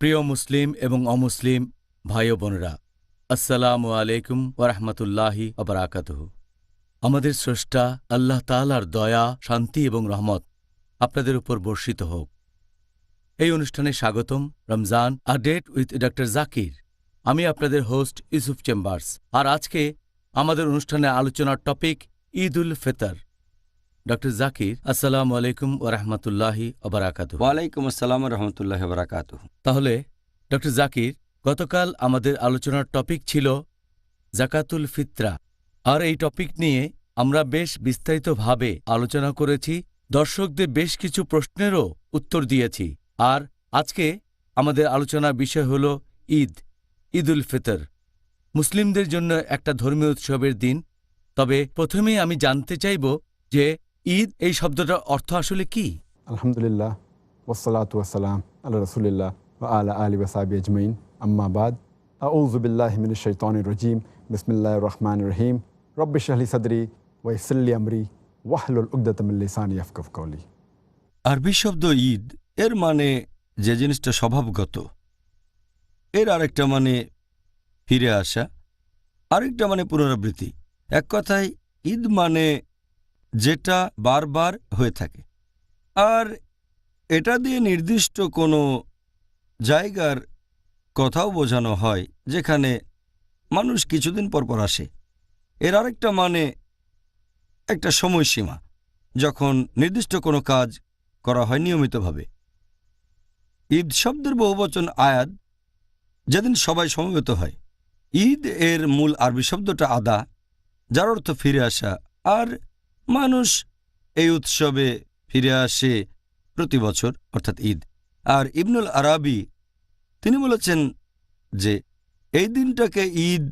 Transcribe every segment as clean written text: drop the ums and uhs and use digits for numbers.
প্রিয় মুসলিম এবং অমুসলিম ভাই ও বোনেরা, আসসালামু আলাইকুম ওয়া রাহমাতুল্লাহি ওয়া বারাকাতুহু। আমাদের স্রষ্টা আল্লাহ তাআলার দয়া, শান্তি এবং রহমত আপনাদের উপর বর্ষিত হোক। এই অনুষ্ঠানে স্বাগতম। Ramzan a date with doctor Zakir. আমি আপনাদের হোস্ট ইউসুফ চেম্বার্স। আর আজকে আমাদের অনুষ্ঠানে আলোচনার টপিক ঈদ উল ফিতর। ডক্টর জাকির, আসসালামু আলাইকুম ওয়া রাহমাতুল্লাহি ওয়া বারাকাতুহু। ওয়ালাইকুম আসসালাম রহমতুল্লাহ বারাকাতুহ। তাহলে ডক্টর জাকির, গতকাল আমাদের আলোচনার টপিক ছিল জাকাতুল ফিতরা, আর এই টপিক নিয়ে আমরা বেশ বিস্তারিতভাবে আলোচনা করেছি। দর্শকদের বেশ কিছু প্রশ্নেরও উত্তর দিয়েছি। আর আজকে আমাদের আলোচনার বিষয় হল ঈদ উল ফিতর, মুসলিমদের জন্য একটা ধর্মীয় উৎসবের দিন। তবে প্রথমেই আমি জানতে চাইব যে ঈদ এই শব্দটার অর্থ আসলে কি? আলহামদুলিল্লাহ ওয়াসসালাতু ওয়াসসালাম আলা রাসূলিল্লাহ ওয়া আলা আলিহি ওয়া সাহবিহি আজমাইন, আম্মা বাদ। আউযু বিল্লাহি মিনাশ শাইতানির রাজীম। বিসমিল্লাহির রহমানির রহিম। রব্বি ইশরাহ লি সাদরি ওয়া ইয়াসসির লি আমরি ওয়াহলুল উকদাতাম মিন লিসানি ইয়াফকাহু কাওলি। আরবি শব্দ ঈদ এর মানে যে জিনিসটা স্বভাবগত, এর আরেকটা মানে ফিরে আসা, আরেকটা মানে পুনরাবৃত্তি। এক কথায় ঈদ মানে যেটা বারবার হয়ে থাকে, আর এটা দিয়ে নির্দিষ্ট কোনো জায়গার কথাও বোঝানো হয় যেখানে মানুষ কিছুদিন পর পর আসে। এর আরেকটা মানে একটা সময়সীমা, যখন নির্দিষ্ট কোনো কাজ করা হয় নিয়মিতভাবে। ঈদ শব্দের বহুবচন আয়াদ, যেদিন সবাই সমবেত হয়। ঈদ এর মূল আরবি শব্দটা আদা, যার অর্থ ফিরে আসা, আর মানুষ এই উৎসবে ফিরে আসে প্রতি বছর, অর্থাৎ ঈদ। আর ইবনুল আরাবি তিনি বলেছেন যে এই দিনটাকে ঈদ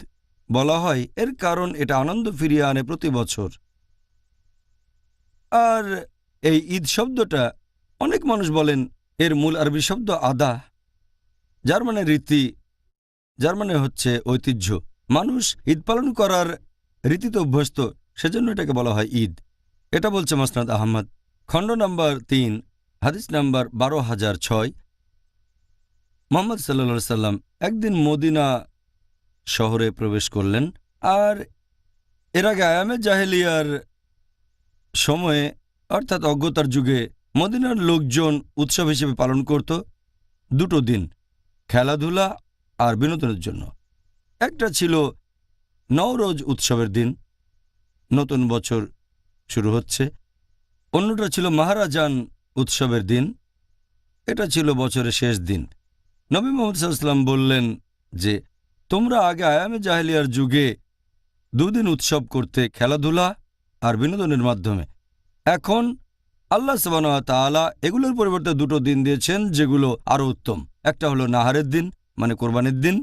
বলা হয় এর কারণ এটা আনন্দ ফিরিয়ে আনে প্রতি বছর। আর এই ঈদ শব্দটা অনেক মানুষ বলেন এর মূল আরবি শব্দ আদা, যার মানে রীতি, যার মানে হচ্ছে ঐতিহ্য। মানুষ ঈদ পালন করার রীতিতে অভ্যস্ত, সেজন্য এটাকে বলা হয় ঈদ। এটা বলছে মাসনাদ আহমদ, খণ্ড নম্বর 3, হাদিস নাম্বার 12,006। মুহাম্মদ সাল্লাল্লাহু আলাইহি সাল্লাম একদিন মদিনা শহরে প্রবেশ করলেন, আর এর আগে আয়ামে জাহেলিয়ার সময়ে, অর্থাৎ অজ্ঞতার যুগে, মদিনার লোকজন উৎসব হিসেবে পালন করত দুটো দিন, খেলাধুলা আর বিনোদনের জন্য। একটা ছিল নওরোজ উৎসবের দিন, নতুন বছর শুরু হচ্ছে। অন্যটা ছিল মাহারাজান উৎসবের দিন, এটা ছিল বছরের শেষ দিন। নবী মুহাম্মদ সাল্লাল্লাহু আলাইহি ওয়াসাল্লাম বললেন যে তোমরা আগে আয়ামে জাহেলিয়ার যুগে দুদিন উৎসব করতে খেলাধুলা আর বিনোদনের মাধ্যমে। এখন আল্লাহ সুবহানাহু ওয়া তাআলা এগুলোর পরিবর্তে দুটো দিন দিয়েছেন যেগুলো আরও উত্তম। একটা হলো নাহারের দিন মানে কোরবানির দিন,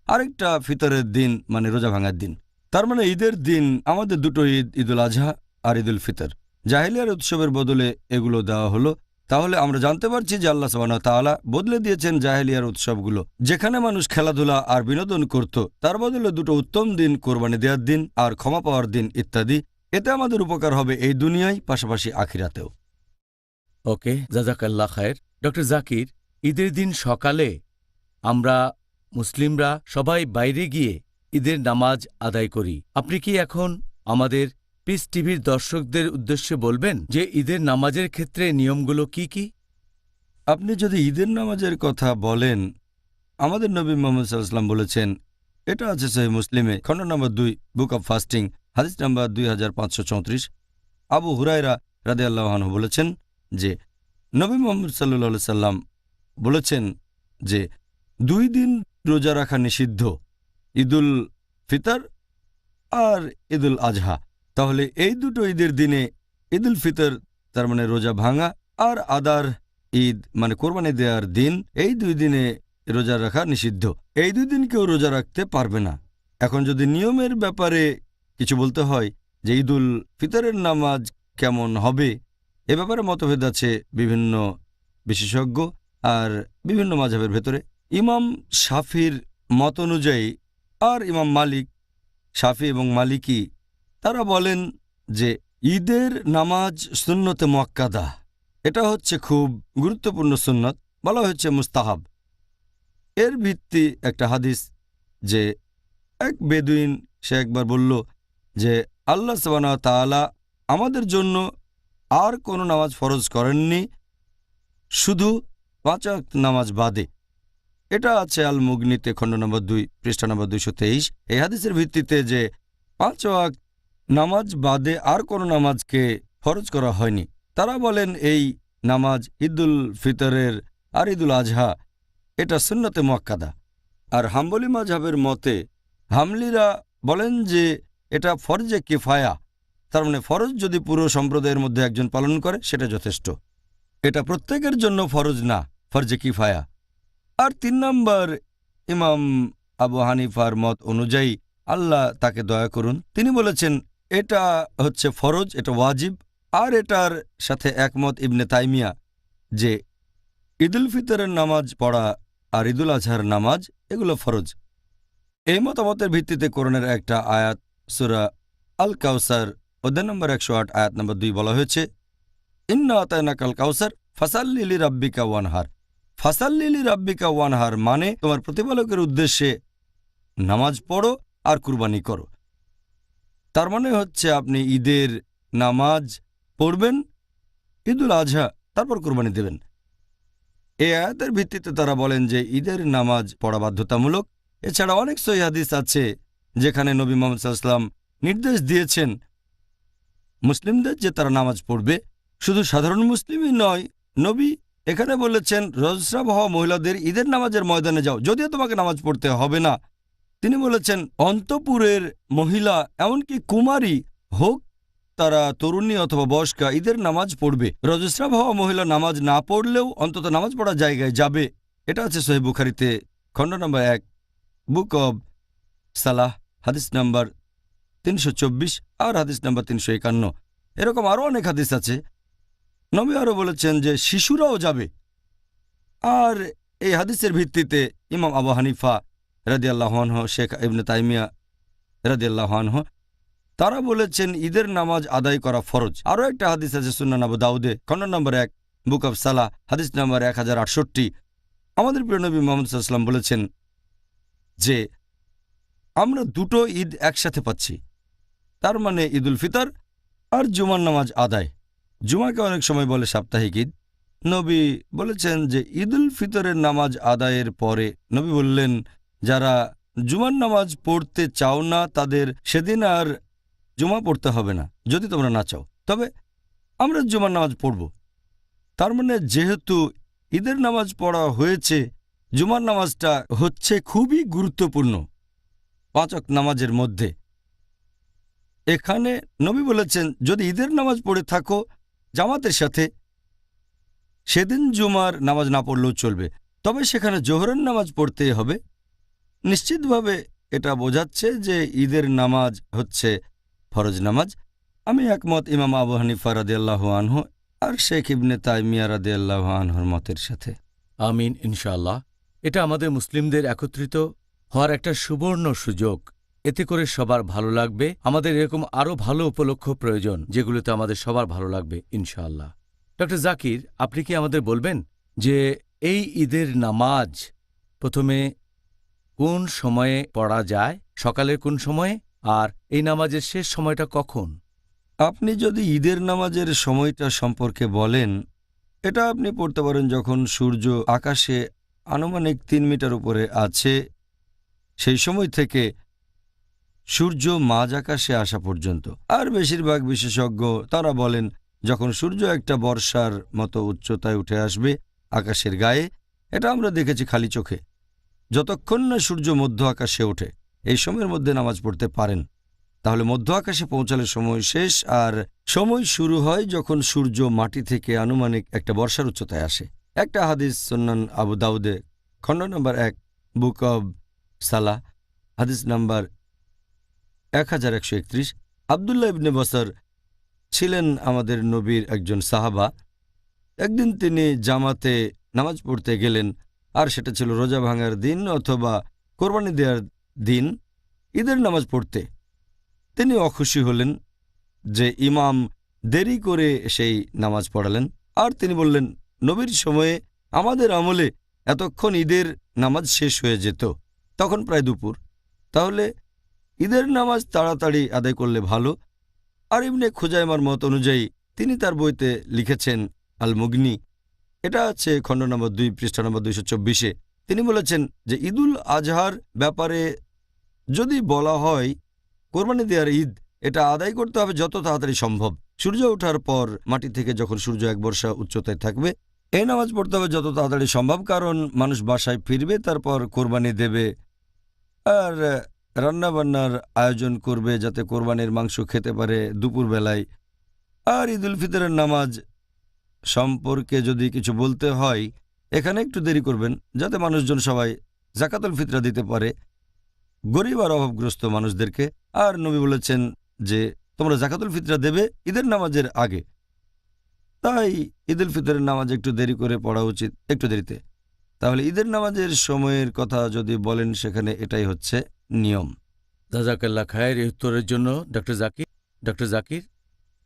আরেকটা ফিতরের দিন মানে রোজা ভাঙার দিন। তার মানে ঈদের দিন আমাদের দুটো ঈদ, ঈদুল আজহা আর ঈদুল ফিতর। জাহেলিয়ার উৎসবের বদলে এগুলো দেওয়া হলো। তাহলে আমরা জানতে পারছি যে আল্লাহ সুবহানাহু ওয়া তাআলা বদলে দিয়েছেন জাহেলিয়ার উৎসবগুলো, যেখানে মানুষ খেলাধুলা আর বিনোদন করত, তার বদলে দুটো উত্তম দিন, কোরবানি দেওয়ার দিন আর ক্ষমা পাওয়ার দিন ইত্যাদি। এতে আমাদের উপকার হবে এই দুনিয়ায়, পাশাপাশি আখিরাতেও। ওকে, জাজাকাল্লাহ খায়ের। ডক্টর জাকির, ঈদের দিন সকালে আমরা মুসলিমরা সবাই বাইরে গিয়ে ঈদের নামাজ আদায় করি। আপনি কি এখন আমাদের পিস টিভির দর্শকদের উদ্দেশ্যে বলবেন যে ঈদের নামাজের ক্ষেত্রে নিয়মগুলো কি কি? আপনি যদি ঈদের নামাজের কথা বলেন, আমাদের নবী মুহাম্মদ সাল্লাল্লাহু আলাইহি ওয়াসাল্লাম বলেছেন, এটা আছে সহিহ মুসলিমে, খণ্ড নম্বর 2, বুক অব ফাস্টিং, হাদিস নাম্বার 2534। আবু হুরায়রা রাদিয়াল্লাহু আনহু বলেছেন যে নবী মুহাম্মদ সাল্লাল্লাহু আলাইহি ওয়াসাল্লাম বলেছেন যে 2 দিন রোজা রাখা নিষিদ্ধ, ঈদুল ফিতর আর ঈদুল আজহা। তাহলে এই দুটো ঈদের দিনে ঈদুল ফিতর তার মানে রোজা ভাঙা, আর আদার ঈদ মানে কোরবানি দেওয়ার দিন, এই 2 দিনে রোজা রাখা নিষিদ্ধ। এই 2 দিন কেউ রোজা রাখতে পারবে না। এখন যদি নিয়মের ব্যাপারে কিছু বলতে হয় যে ঈদুল ফিতরের নামাজ কেমন হবে, এ ব্যাপারে মতভেদ আছে বিভিন্ন বিশেষজ্ঞ আর বিভিন্ন মাযহাবের ভেতরে। ইমাম শাফির মত অনুযায়ী আর ইমাম মালিক, শাফি এবং মালিকি, তারা বলেন যে ঈদের নামাজ সুন্নতে মুআক্কাদা, এটা হচ্ছে খুব গুরুত্বপূর্ণ সুন্নত, বলা হচ্ছে মুস্তাহাব। এর ভিত্তি একটা হাদিস, যে এক বেদুইন সে একবার বলল যে আল্লাহ সুবহানাহু ওয়া তাআলা আমাদের জন্য আর কোনো নামাজ ফরজ করেননি, শুধু 5 ওয়াক্ত নামাজ বাদে। এটা আছে আল মুগনিতে খণ্ড নম্বর 2 পৃষ্ঠা নম্বর 223। এই হাদিসের ভিত্তিতে যে 5 ওয়াক্ত নামাজ বাদে আর কোনো নামাজকে ফরজ করা হয়নি। তারা বলেন এই নামাজ ঈদুল ফিতরের আর ঈদুল আজহা এটা সুন্নতে মুআক্কাদা। আর হাম্বলি মাযহাবের মতে হামলিরা বলেন যে এটা ফরজে কিফায়া, তার মানে ফরজ যদি পুরো সম্প্রদায়ের মধ্যে একজন পালন করে সেটা যথেষ্ট, এটা প্রত্যেকের জন্য ফরজ না, ফরজে কিফায়া। আর 3 নম্বর ইমাম আবু হানিফার মত অনুযায়ী, আল্লাহ তাকে দয়া করুন, তিনি বলেছেন এটা হচ্ছে ফরজ, এটা ওয়াজিব। আর এটার সাথে একমত ইবনে তাইমিয়া যে ঈদুল ফিতরের নামাজ পড়া আর ঈদুল আজহার নামাজ এগুলো ফরজ। এই মতামতের ভিত্তিতে কোরআনের একটা আয়াত সূরা আল কাউসার অধ্যায় নম্বর 108 আয়াত নম্বর 2 বলা হয়েছে, ইন্না আতাইনাকাল কাউসার ফাসাল্লি লিরাব্বিকা ওয়ানহার। ফাসাল্লি লিরাব্বিকা ওয়ানহার মানে তোমার প্রতিপালকের উদ্দেশ্যে নামাজ পড়ো আর কুরবানি করো। তার মানে হচ্ছে আপনি ঈদের নামাজ পড়বেন, ঈদুল আজহা, তারপর কুরবানি দেবেন। এই আয়াতের ভিত্তিতে তারা বলেন যে ঈদের নামাজ পড়া বাধ্যতামূলক। এছাড়া অনেক সহিহ হাদিস আছে যেখানে নবী মুহাম্মদ সাল্লাল্লাহু আলাইহি ওয়াসাল্লাম নির্দেশ দিয়েছেন মুসলিমদের যে তারা নামাজ পড়বে। শুধু সাধারণ মুসলিমই নয়, নবী এখানে বলেছেন রজস্রাব হওয়া মহিলাদের ঈদের নামাজের ময়দানে যাও, যদিও তোমাকে নামাজ পড়তে হবে না। তিনি বলেছেন অন্তপুরের মহিলা, এমনকি কুমারী হোক, তারা তরুণী অথবা বয়স্কা, ঈদের নামাজ পড়বে। রজস্রাব হওয়া মহিলা নামাজ না পড়লেও অন্তত নামাজ পড়ার জায়গায় যাবে। এটা আছে সহিহ বুখারীতে খণ্ড নম্বর 1 বুক অব সালাহ হাদিস নাম্বার 324 আর হাদিস নাম্বার 351। এরকম আরও অনেক হাদিস আছে। নবী আরও বলেছেন যে শিশুরাও যাবে। আর এই হাদিসের ভিত্তিতে ইমাম আবু হানিফা রাদিয়াল্লাহু আনহু, শেখ ইবনে তাইমিয়া রাদিয়াল্লাহু আনহু, তারা বলেছেন ঈদের নামাজ আদায় করা ফরজ। আরও একটা হাদিস আছে সুনান আবু দাউদে খণ্ড নম্বর 1 বুক অব সালাহ হাদিস নাম্বার 1068। আমাদের প্রিয় নবী মুহাম্মদ সাল্লাল্লাহু আলাইহি ওয়াসাল্লাম বলেছেন যে আমরা দুটো ঈদ একসাথে পাচ্ছি, তার মানে ঈদুল ফিতর আর জুমার নামাজ আদায়। জুমাকে অনেক সময় বলে সাপ্তাহিক ঈদ। নবী বলেছেন যে ঈদুল ফিতরের নামাজ আদায়ের পরে নবী বললেন, যারা জুমার নামাজ পড়তে চাও না তাদের সেদিন আর জুমা পড়তে হবে না, যদি তোমরা না চাও। তবে আমরা জুমার নামাজ পড়ব। তার মানে যেহেতু ঈদের নামাজ পড়া হয়েছে, জুমার নামাজটা হচ্ছে খুবই গুরুত্বপূর্ণ 5 ওয়াক্ত নামাজের মধ্যে। এখানে নবী বলেছেন যদি ঈদের নামাজ পড়ে থাকো জামাতের সাথে, সেদিন জুমার নামাজ না পড়লেও চলবে, তবে সেখানে জোহরের নামাজ পড়তেই হবে। নিশ্চিতভাবে এটা বোঝাচ্ছে যে ঈদের নামাজ হচ্ছে ফরজ নামাজ। আমি একমত ইমাম আবু হানিফা রাদিয়াল্লাহু আনহু আর শেখ ইবনে তাইমিয়া রাদিয়াল্লাহু আনহুর মতের সাথে। আমিন ইনশাআল্লাহ। এটা আমাদের মুসলিমদের একত্রিত হওয়ার একটা সুবর্ণ সুযোগ। এতে করে সবার ভালো লাগবে। আমাদের এরকম আরও ভালো উপলক্ষ প্রয়োজন, যেগুলোতে আমাদের সবার ভালো লাগবে ইনশাআল্লাহ। ডক্টর জাকির, আপনি কি আমাদের বলবেন যে এই ঈদের নামাজ প্রথমে কোন সময়ে পড়া যায়, সকালের কোন সময়ে, আর এই নামাজের শেষ সময়টা কখন? আপনি যদি ঈদের নামাজের সময়টা সম্পর্কে বলেন, এটা আপনি পড়তে পারেন যখন সূর্য আকাশে আনুমানিক 3 মিটার উপরে আছে, সেই সময় থেকে সূর্য মাঝ আকাশে আসা পর্যন্ত। আর বেশিরভাগ বিশেষজ্ঞ তারা বলেন যখন সূর্য একটা বর্ষার মতো উচ্চতায় উঠে আসবে আকাশের গায়ে। এটা আমরা দেখেছি খালি চোখে। যতক্ষণ না সূর্য মধ্য আকাশে ওঠে, এই সময়ের মধ্যে নামাজ পড়তে পারেন। তাহলে মধ্য আকাশে পৌঁছালে সময় শেষ, আর সময় শুরু হয় যখন সূর্য মাটি থেকে আনুমানিক একটা বর্ষার উচ্চতায় আসে। একটা হাদিস সুনান আবু দাউদে খণ্ড নম্বর 1 বুক অব সালাহ হাদিস নাম্বার 1131। আবদুল্লাহ ইবনে বসর ছিলেন আমাদের নবীর একজন সাহাবা। একদিন তিনি জামাতে নামাজ পড়তে গেলেন, আর সেটা ছিল রোজা ভাঙার দিন অথবা কোরবানি দেওয়ার দিন, ঈদের নামাজ পড়তে। তিনি অখুশি হলেন যে ইমাম দেরি করে সেই নামাজ পড়ালেন, আর তিনি বললেন, নবীর সময়ে আমাদের আমলে এতক্ষণ ঈদের নামাজ শেষ হয়ে যেত, তখন প্রায় দুপুর। তাহলে ঈদের নামাজ তাড়াতাড়ি আদায় করলে ভালো। আর ইবনে খুজাইমার মত অনুযায়ী তিনি তার বইতে লিখেছেন আল মুগনি, এটা আছে খণ্ড নম্বর 2 পৃষ্ঠা নম্বর 224-এ। তিনি বলেছেন যে ঈদুল আজহার ব্যাপারে যদি বলা হয় কোরবানি দেওয়ার ঈদ, এটা আদায় করতে হবে যত তাড়াতাড়ি সম্ভব। সূর্য ওঠার পর মাটি থেকে যখন সূর্য 1 বর্ষা উচ্চতায় থাকবে, এই নামাজ পড়তে হবে যত তাড়াতাড়ি সম্ভব, কারণ মানুষ বাসায় ফিরবে, তারপর কোরবানি দেবে আর রান্নাবান্নার আয়োজন করবে যাতে কোরবানির মাংস খেতে পারে দুপুরবেলায়। আর ঈদুল ফিতরের নামাজ সম্পর্কে যদি কিছু বলতে হয়, এখানে একটু দেরি করবেন যাতে মানুষজন সবাই জাকাতুল ফিতরা দিতে পারে গরিব আর অভাবগ্রস্ত মানুষদেরকে। আর নবী বলেছেন যে তোমরা জাকাতুল ফিতরা দেবে ঈদের নামাজের আগে, তাই ঈদুল ফিতরের নামাজ একটু দেরি করে পড়া উচিত, একটু দেরিতে। তাহলে ঈদের নামাজের সময়ের কথা যদি বলেন, সেখানে এটাই হচ্ছে নিয়ম। জাজাকাল্লাহ খায়ের। এই উত্তরের জন্য ডক্টর জাকির,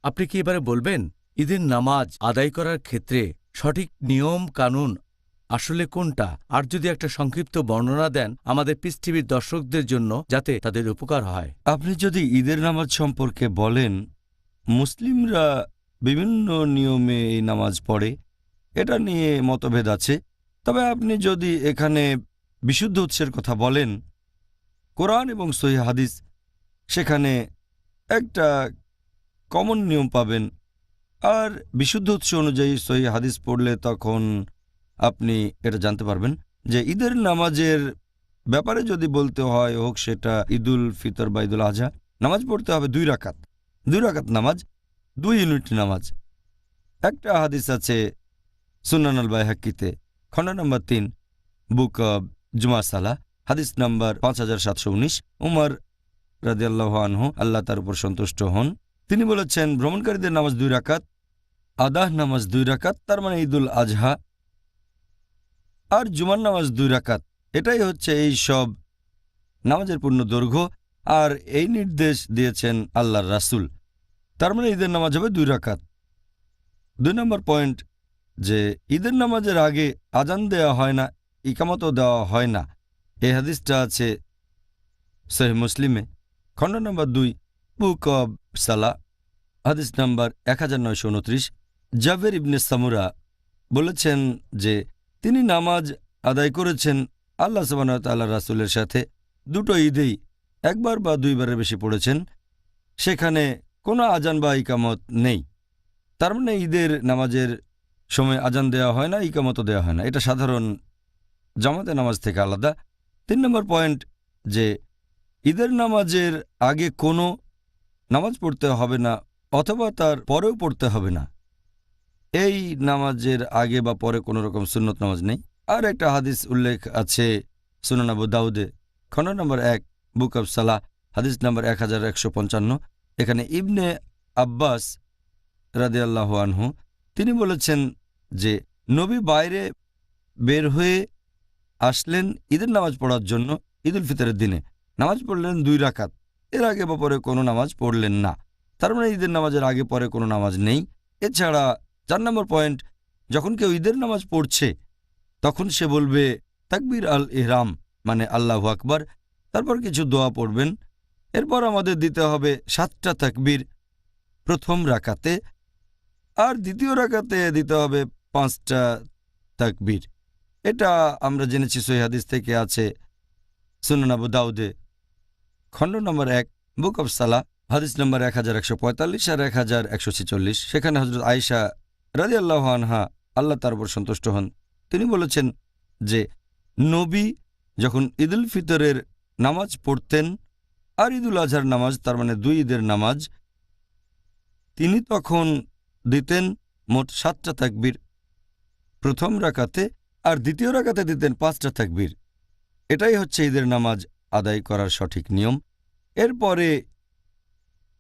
আপনি কি এবারে বলবেন ঈদের নামাজ আদায় করার ক্ষেত্রে সঠিক নিয়ম কানুন আসলে কোনটা? আর যদি একটা সংক্ষিপ্ত বর্ণনা দেন আমাদের পিস টিভির দর্শকদের জন্য, যাতে তাদের উপকার হয়। আপনি যদি ঈদের নামাজ সম্পর্কে বলেন, মুসলিমরা বিভিন্ন নিয়মে এই নামাজ পড়ে, এটা নিয়ে মতভেদ আছে। তবে আপনি যদি এখানে বিশুদ্ধ উৎসের কথা বলেন, কোরআন এবং সহিহ হাদিস, সেখানে একটা কমন নিয়ম পাবেন। আর বিশুদ্ধ উৎস অনুযায়ী সহিহ হাদিস পড়লে তখন আপনি এটা জানতে পারবেন যে ঈদের নামাজের ব্যাপারে যদি বলতে হয়, হোক সেটা ঈদুল ফিতর বা ঈদুল আজহা, নামাজ পড়তে হবে 2 রাকাত। 2 রাকাত নামাজ 2 ইউনিট নামাজ। একটা হাদিস আছে সুনান আল বাইহাক্কিতে খণ্ড নম্বর 3 বুক অব জুমা সালাহ, হাদিস নম্বর 5719। উমর রাদিয়াল্লাহু আনহু, আল্লাহ তার উপর সন্তুষ্ট হন, তিনি বলেছেন ভ্রমণকারীদের নামাজ 2 রাকাত, আদাহ নামাজ 2 রাকাত, তার মানে ঈদুল আজহা, আর জুমার নামাজ 2 রাকাত। এটাই হচ্ছে এই সব নামাজের পূর্ণ দৈর্ঘ্য। আর এই নির্দেশ দিয়েছেন আল্লাহর রাসূল। তার মানে ঈদের নামাজ হবে 2 রাকাত। 2 নম্বর পয়েন্ট, যে ঈদের নামাজের আগে আজান দেওয়া হয় না, ইকামতও দেওয়া হয় না। এই হাদিসটা আছে সহিহ মুসলিমে খণ্ড নম্বর 2 বুক অব সালাহ, হাদিস নম্বর 1929। জাবের ইবনে সামুরা বলেছেন যে তিনি নামাজ আদায় করেছেন আল্লাহ সুবহানাহু ওয়া তাআলার রাসূলের সাথে 2টো ঈদেই, একবার বা 2বারের বেশি পড়েছেন, সেখানে কোনো আজান বা ইকামত নেই। তার মানে ঈদের নামাজের সময় আজান দেওয়া হয় না, ইকামতও দেওয়া হয় না। এটা সাধারণ জামাতে নামাজ থেকে আলাদা। 3 নম্বর পয়েন্ট, যে ঈদের নামাজের আগে কোনো নামাজ পড়তে হবে না অথবা তার পরেও পড়তে হবে না। এই নামাজের আগে বা পরে কোনো রকম সুন্নত নামাজ নেই। আর একটা হাদিস উল্লেখ আছে সুনান আবু দাউদে খণ্ড নম্বর 1 বুক অব সালাহ, হাদিস নম্বর 1155। এখানে ইবনে আব্বাস রাদিয়াল্লাহু আনহু তিনি বলেছেন যে নবী বাইরে বের হয়ে আসলেন ঈদের নামাজ পড়ার জন্য ঈদুল ফিতরের দিনে। নামাজ পড়লেন 2 রাকাত, এর আগে বা পরে কোনো নামাজ পড়লেন না। তার মানে ঈদের নামাজের আগে পরে কোনো নামাজ নেই। এছাড়া 4 নম্বর পয়েন্ট, যখন কেউ ঈদের নামাজ পড়ছে তখন সে বলবে তাকবীর আল ইহরাম, মানে আল্লাহু আকবার, তারপর কিছু দোয়া পড়বেন। এরপর আমাদের দিতে হবে 7টা তাকবীর প্রথম রাকাতে, আর দ্বিতীয় রাকাতে দিতে হবে 5টা তাকবীর। এটা আমরা জেনেছি সহিহ হাদিস থেকে, আছে সুনান আবু দাউদে খণ্ড নম্বর 1 বুক অব সালাহ, হাদিস নম্বর 1145 আর 1146। সেখানে হযরত আয়েশা রাদিয়াল্লাহু আনহা, আল্লাহ তার উপর সন্তুষ্ট হন, তিনি বলেছেন যে নবী যখন ঈদুল ফিতরের নামাজ পড়তেন আর ঈদুল আজহার নামাজ, তার মানে 2 ঈদের নামাজ, তিনি তখন দিতেন মোট 7টা তাকবীর প্রথম রাকাতে, আর দ্বিতীয় রাকাতে দিতেন 5টা তাকবীর। এটাই হচ্ছে ঈদের নামাজ আদায় করার সঠিক নিয়ম। এরপরে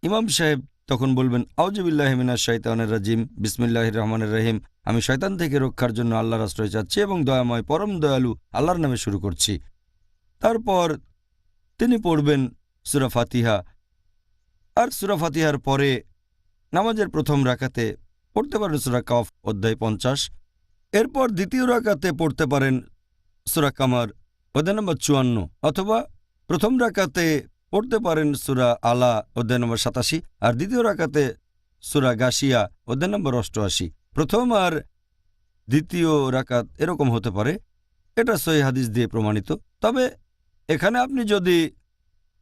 ইমাম সাহেব তখন বলবেন আউযুবিল্লাহি মিনাশ শাইতানির রাজিম, বিসমিল্লাহির রহমানির রহিম, আমি শয়তান থেকে রক্ষার জন্য আল্লাহর আশ্রয় চাচ্ছি এবং দয়াময় পরম দয়ালু আল্লাহর নামে শুরু করছি। তারপর তিনি পড়বেন সূরা ফাতিহা, আর সূরা ফাতিহার পরে নামাজের প্রথম রাকাতে পড়তে পারেন সূরা কাফ অধ্যায় 50। এরপর দ্বিতীয় রাকাতে পড়তে পারেন সূরা কামার অধ্যায় নম্বর 54, অথবা প্রথম রাকাতে পড়তে পারেন সূরা আলা অধ্যায় নম্বর 87, আর দ্বিতীয় রাকাতে সূরা গাশিয়া অধ্যায় নম্বর 88। প্রথম আর দ্বিতীয় রাকাত এরকম হতে পারে, এটা সহিহ হাদিস দিয়ে প্রমাণিত। তবে এখানে আপনি যদি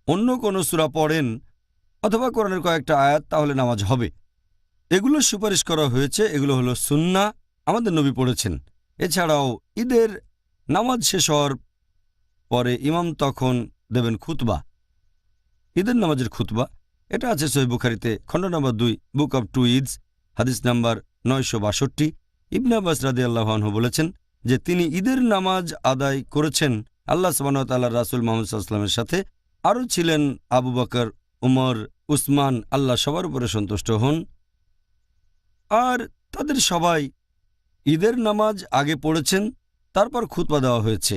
অন্য কোনো সূরা পড়েন অথবা কোরআনের কয়েকটা আয়াত, তাহলে নামাজ হবে। এগুলো সুপারিশ করা হয়েছে, এগুলো হলো সুন্নাহ, আমাদের নবী পড়েছেন। এছাড়াও ঈদের নামাজ শেষ হওয়ার পরে ইমাম তখন দেবেন খুতবা, ঈদের নামাজের খুতবা। এটা আছে সহিহ বুখারীতে খণ্ড নম্বর 2, বুক অব টু ঈদস, হাদিস নাম্বার 962। ইবনে আব্বাস রাদিয়াল্লাহু আনহু বলেছেন যে তিনি ঈদের নামাজ আদায় করেছেন আল্লাহ সুবহানাহু ওয়া তাআলার রাসূল মুহাম্মদ সাল্লাল্লাহু আলাইহি ওয়াসাল্লামের সাথে। আরও ছিলেন আবু বকর, উমর, উসমান, আল্লাহ সবার উপরে সন্তুষ্ট হন। আর তাদের সবাই ঈদের নামাজ আগে পড়েছেন, তারপর খুতবা দেওয়া হয়েছে।